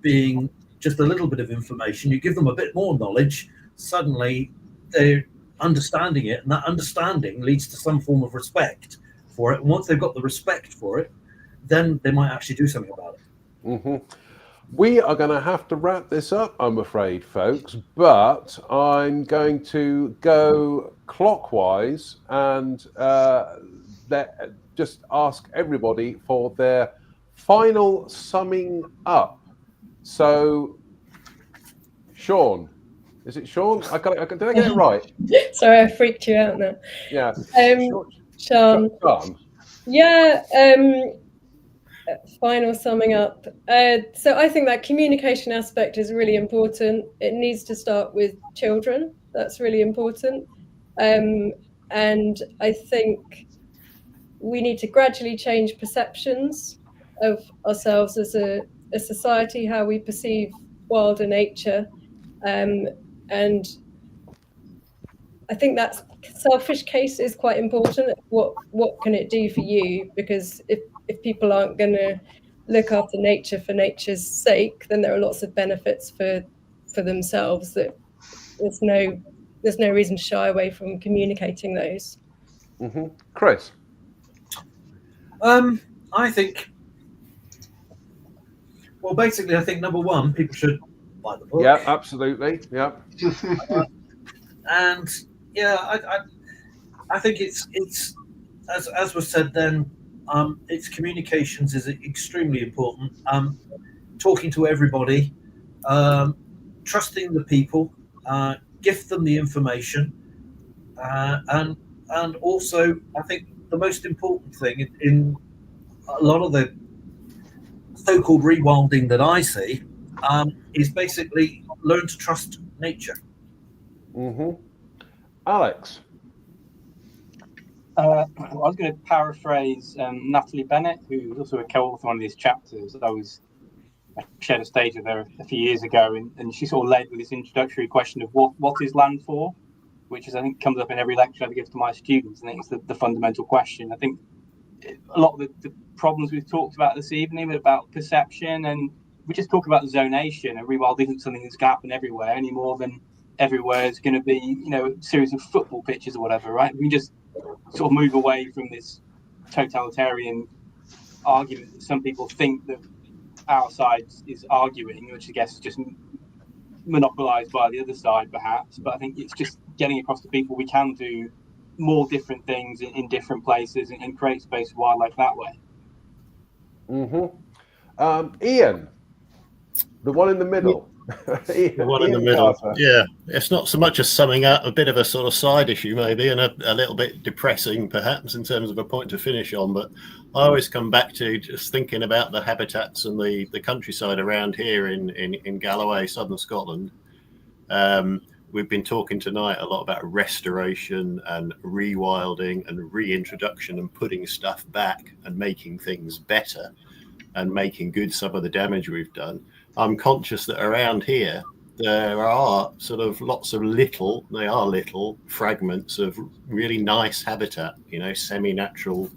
being just a little bit of information, you give them a bit more knowledge. Suddenly, they're understanding it, and that understanding leads to some form of respect for it. And once they've got the respect for it, then they might actually do something about it. Mm-hmm. We are going to have to wrap this up, I'm afraid, folks, but I'm going to go clockwise and just ask everybody for their final summing up. So, Sean, is it Sean? Did I get it right? Sorry, I freaked you out now. Yeah. Sean. Yeah. Final summing up. So I think that communication aspect is really important. It needs to start with children. That's really important. And I think we need to gradually change perceptions of ourselves as a society, how we perceive wilder nature. And I think that selfish case is quite important. What can it do for you? Because if people aren't going to look after nature for nature's sake, then there are lots of benefits for themselves that there's no reason to shy away from communicating those. Mm-hmm. Chris? I think, well, basically, I think number one, people should buy the book. Yeah, absolutely. Yeah. And yeah, I think it's as was said then, its communications is extremely important. Talking to everybody, trusting the people, gift them the information, and also I think the most important thing in a lot of the so-called rewilding that I see is basically learn to trust nature. Mm-hmm. Alex? I was going to paraphrase Natalie Bennett, who was also a co-author on these chapters. I shared a stage with her a few years ago, and she sort of led with this introductory question of what is land for, which is, I think, comes up in every lecture I give to my students. I think it's the fundamental question. I think a lot of the problems we've talked about this evening about perception, and we just talk about zonation, and rewild isn't something that's going to happen everywhere any more than everywhere is going to be, you know, a series of football pitches or whatever, right? We just sort of move away from this totalitarian argument that some people think that our side is arguing, which I guess is just monopolized by the other side, perhaps. But I think it's just getting across to people we can do more different things in different places and create space for wildlife that way. Ian, the one in the middle. The one in the middle. Yeah, it's not so much as summing up, a bit of a sort of side issue maybe, and a little bit depressing perhaps in terms of a point to finish on. But I always come back to just thinking about the habitats and the countryside around here in Galloway, southern Scotland. We've been talking tonight a lot about restoration and rewilding and reintroduction and putting stuff back and making things better and making good some of the damage we've done. I'm conscious that around here there are sort of lots of little fragments of really nice habitat, you know, semi-natural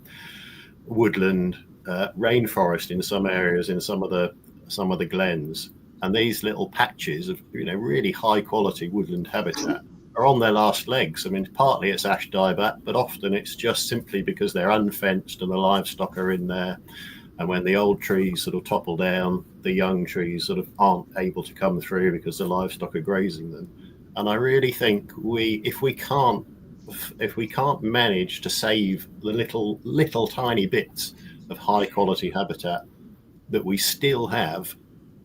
woodland, rainforest in some areas, in some of the glens. And these little patches of, you know, really high quality woodland habitat are on their last legs. I mean, partly it's ash dieback, but often it's just simply because they're unfenced and the livestock are in there. And when the old trees sort of topple down, the young trees sort of aren't able to come through because the livestock are grazing them. And I really think if we can't manage to save the little tiny bits of high quality habitat that we still have,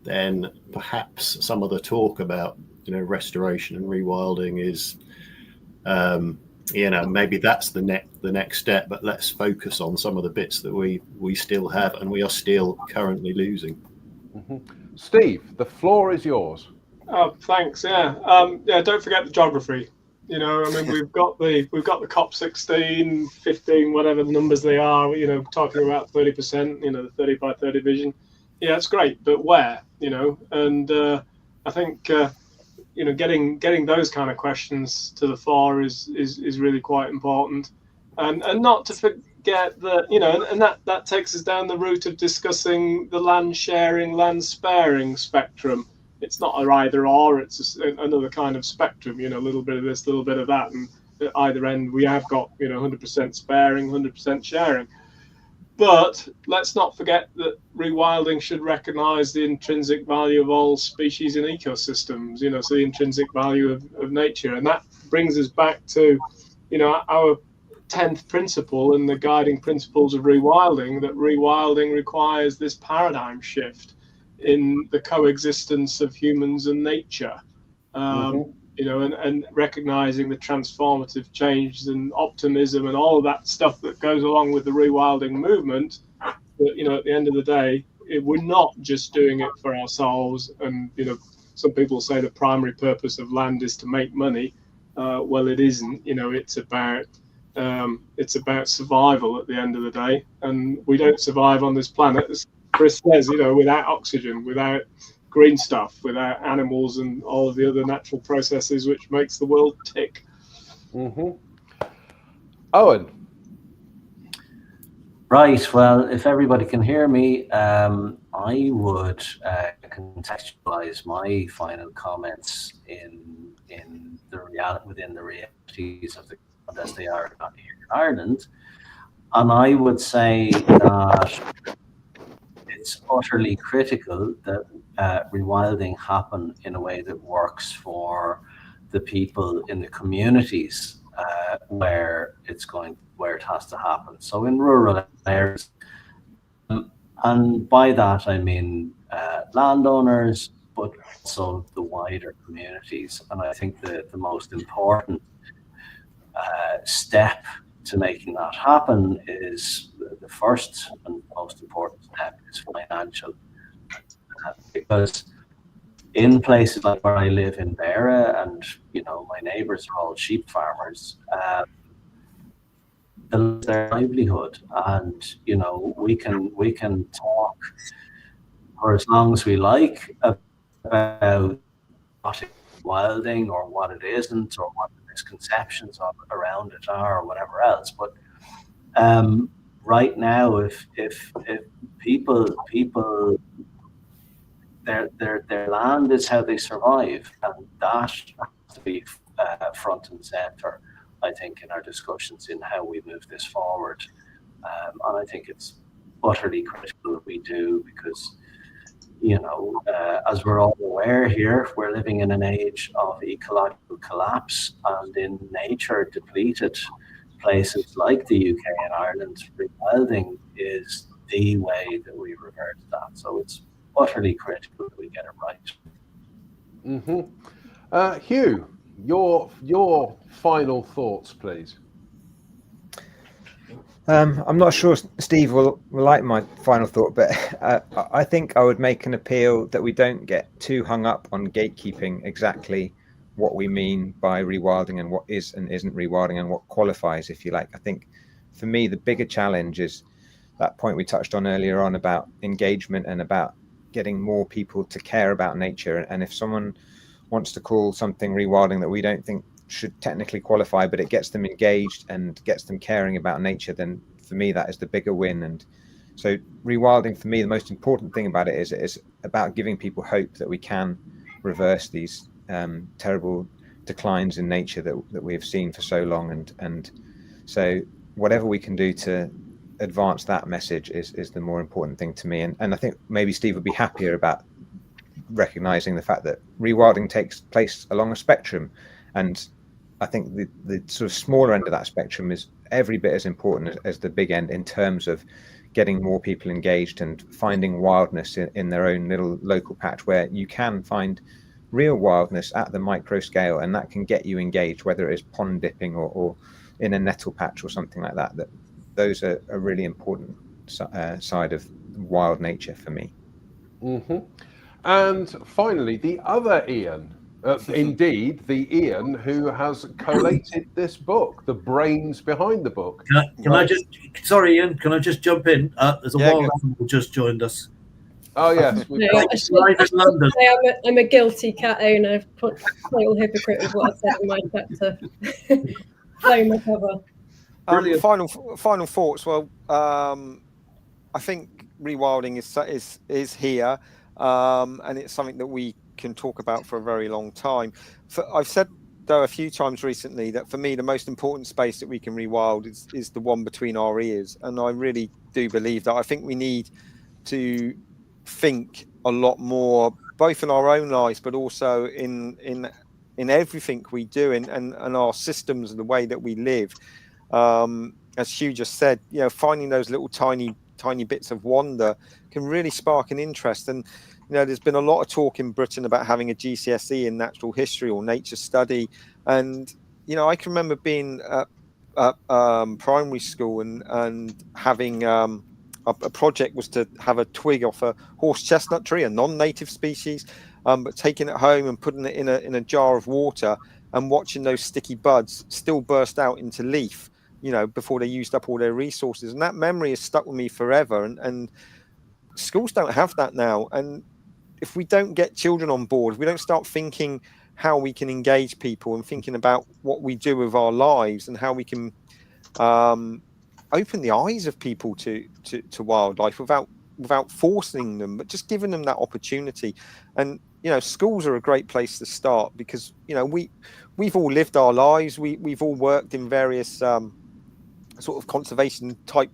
then perhaps some of the talk about, you know, restoration and rewilding is, you know, maybe that's the next step. But let's focus on some of the bits that we still have and we are still currently losing. Steve, the floor is yours. Oh, thanks. Yeah. Yeah. Don't forget the geography. You know, I mean, we've got the COP 16, 15, whatever the numbers they are. You know, talking about 30%. You know, the 30 by 30 vision. Yeah, it's great, but where? You know, and I think you know, getting those kind of questions to the fore is really quite important, and not to forget that, you know, and that takes us down the route of discussing the land sharing, land sparing spectrum. It's not an either or; it's another kind of spectrum. You know, a little bit of this, a little bit of that, and at either end we have got, you know, 100% sparing, 100% sharing. But let's not forget that rewilding should recognise the intrinsic value of all species and ecosystems, you know, so the intrinsic value of nature. And that brings us back to, you know, our 10th principle and the guiding principles of rewilding, that rewilding requires this paradigm shift in the coexistence of humans and nature. You know, and recognizing the transformative change and optimism and all of that stuff that goes along with the rewilding movement. But, you know, at the end of the day, we're not just doing it for ourselves. And, you know, some people say the primary purpose of land is to make money. Well, it isn't. You know, it's about survival at the end of the day. And we don't survive on this planet, as Chris says, you know, without oxygen, without green stuff, without animals and all of the other natural processes which makes the world tick. Owen. Right. Well, if everybody can hear me, I would contextualize my final comments within the realities of the as they are here in Ireland, and I would say that it's utterly critical that rewilding happen in a way that works for the people in the communities where it has to happen. So in rural areas, and by that I mean landowners, but also the wider communities. And I think the most important step to making that happen is the first and most important step is financial, because in places like where I live in Beara, and you know, my neighbours are all sheep farmers, their livelihood, and you know, we can talk for as long as we like about what is wilding or what it isn't, or what the misconceptions around it are, or whatever else, but right now, if people their land is how they survive, and that has to be front and center, I think, in our discussions in how we move this forward. And I think it's utterly critical that we do, because, you know, as we're all aware here, we're living in an age of ecological collapse, and in nature depleted places like the UK and Ireland, rewilding is the way that we revert that. So it's utterly critical that we get it right. Hugh, your final thoughts, please. I'm not sure Steve will like my final thought, but I think I would make an appeal that we don't get too hung up on gatekeeping exactly what we mean by rewilding and what is and isn't rewilding and what qualifies, if you like. I think for me, the bigger challenge is that point we touched on earlier on about engagement and about getting more people to care about nature. And if someone wants to call something rewilding that we don't think should technically qualify, but it gets them engaged and gets them caring about nature, then for me that is the bigger win. And so rewilding, for me, the most important thing about it is about giving people hope that we can reverse these terrible declines in nature that we have seen for so long. And so whatever we can do to advance that message is the more important thing to me. And I think maybe Steve would be happier about recognizing the fact that rewilding takes place along a spectrum, and I think the sort of smaller end of that spectrum is every bit as important as the big end in terms of getting more people engaged and finding wildness in their own little local patch, where you can find real wildness at the micro scale, and that can get you engaged, whether it is pond dipping or in a nettle patch or something like that. That those are a really important side of wild nature for me. And finally, the other Ian, indeed, the Ian who has collated this book, the brains behind the book. Can I just, sorry, Ian, can I just jump in? There's a wild animal just joined us. Oh, yes. I'm a guilty cat owner. Total hypocrite with what I said in my chapter. Blame my cover. Final thoughts. Well, I think rewilding is here, and it's something that we can talk about for a very long time. I've said though a few times recently that for me the most important space that we can rewild is the one between our ears, and I really do believe that. I think we need to think a lot more, both in our own lives, but also in everything we do, and our systems and the way that we live. As Hugh just said, you know, finding those little tiny bits of wonder can really spark an interest. And you know, there's been a lot of talk in Britain about having a GCSE in natural history or nature study, and you know, I can remember being at primary school and having a project was to have a twig off a horse chestnut tree, a non-native species, but taking it home and putting it in a jar of water and watching those sticky buds still burst out into leaf, you know, before they used up all their resources. And that memory has stuck with me forever. And schools don't have that now. And if we don't get children on board, if we don't start thinking how we can engage people and thinking about what we do with our lives and how we can open the eyes of people to wildlife without forcing them, but just giving them that opportunity. And you know, schools are a great place to start, because you know, we've all lived our lives, we've all worked in various sort of conservation type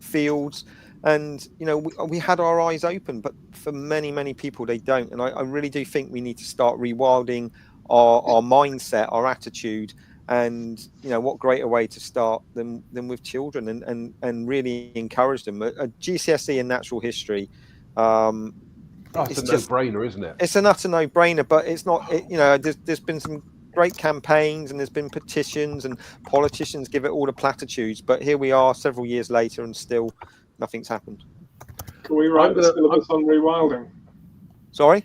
fields, and you know, we had our eyes open, but for many people they don't. And I really do think we need to start rewilding our mindset, our attitude. And you know, what greater way to start than with children, and really encourage them. A GCSE in natural history, it's a no-brainer, isn't it? It's an utter no-brainer, but it's not. You know, there's been some great campaigns, and there's been petitions, and politicians give it all the platitudes. But here we are, several years later, and still nothing's happened. Can we write the syllabus on rewilding? Sorry?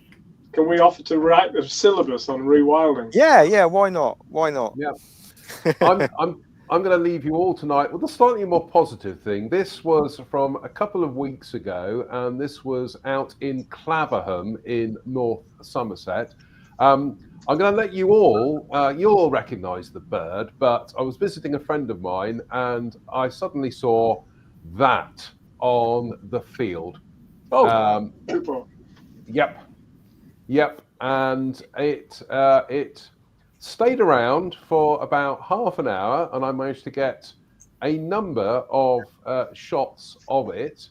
Can we offer to write the syllabus on rewilding? Yeah. Why not? Yeah. I'm going to leave you all tonight with a slightly more positive thing. This was from a couple of weeks ago, and this was out in Claverham in North Somerset. I'm going to let you all recognise the bird, but I was visiting a friend of mine, and I suddenly saw that on the field. Oh, super. Yep, and it stayed around for about half an hour, and I managed to get a number of shots of it.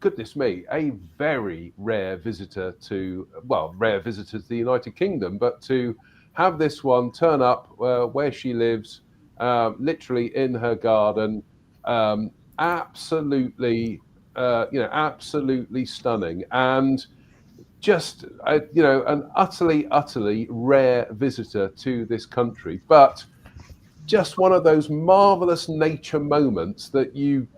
Goodness me, a very rare visitor to the United Kingdom, but to have this one turn up where she lives, literally in her garden, absolutely, absolutely stunning, and just an utterly rare visitor to this country, but just one of those marvelous nature moments that you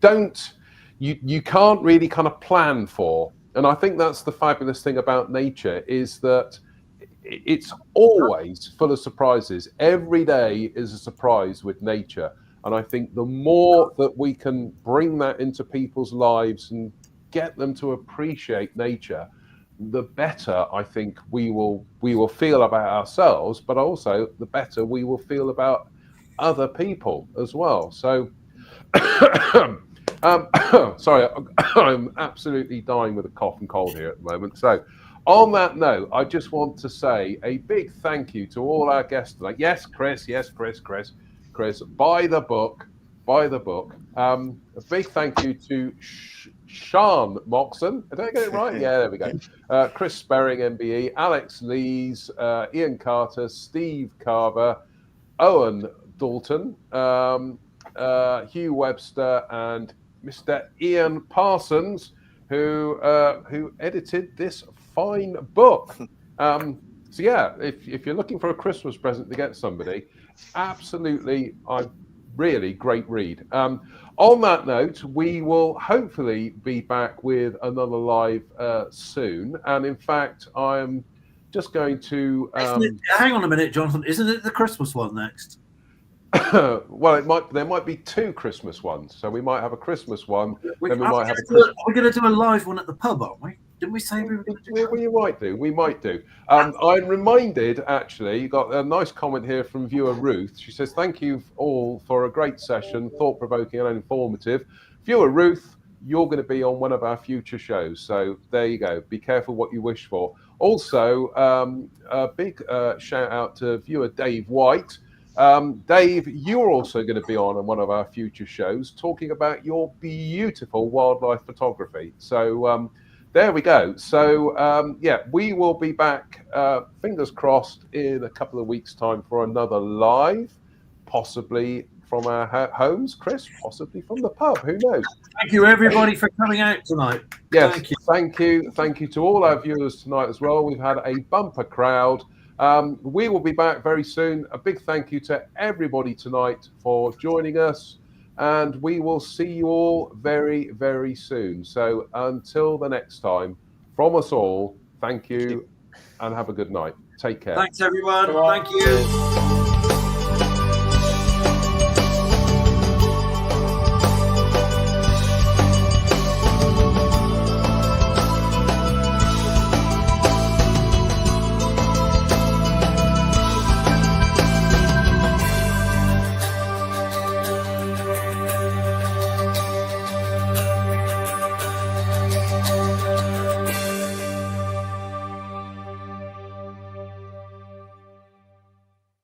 can't really kind of plan for. And I think that's the fabulous thing about nature, is that it's always full of surprises. Every day is a surprise with nature, and I think the more that we can bring that into people's lives and get them to appreciate nature, the better I think we will feel about ourselves, but also the better we will feel about other people as well. So sorry, I'm absolutely dying with a cough and cold here at the moment. So on that note, I just want to say a big thank you to all our guests tonight. Yes, Chris, buy the book. A big thank you to Sean Moxon. Did I get it right? Yeah, there we go. Chris Sperring, MBE, Alex Lees, Ian Carter, Steve Carver, Owen Dalton, Hugh Webster, and Mr. Ian Parsons, who edited this fine book. So yeah, if you're looking for a Christmas present to get somebody, absolutely, really great read. On that note, we will hopefully be back with another live soon. And in fact, I'm just going to hang on a minute, Jonathan. Isn't it the Christmas one next? Well, there might be two Christmas ones. So we might have a Christmas one, then we might have a Christmas. We're going to do a live one at the pub, aren't we? Didn't we say we were going to do? We might do. I'm reminded, actually, you got a nice comment here from viewer Ruth. She says, "Thank you all for a great session, thought-provoking and informative." Viewer Ruth, you're going to be on one of our future shows. So there you go. Be careful what you wish for. Also, a big shout out to viewer Dave White. Dave, you're also going to be on one of our future shows talking about your beautiful wildlife photography. So there we go. So yeah, we will be back, fingers crossed, in a couple of weeks' time for another live, possibly from our homes, Chris, possibly from the pub. Who knows? Thank you, everybody, for coming out tonight. Yes, thank you to all our viewers tonight as well. We've had a bumper crowd. We will be back very soon. A big thank you to everybody tonight for joining us, and we will see you all very, very soon. So until the next time, from us all, thank you and have a good night. Take care. Thanks, everyone. Thank you.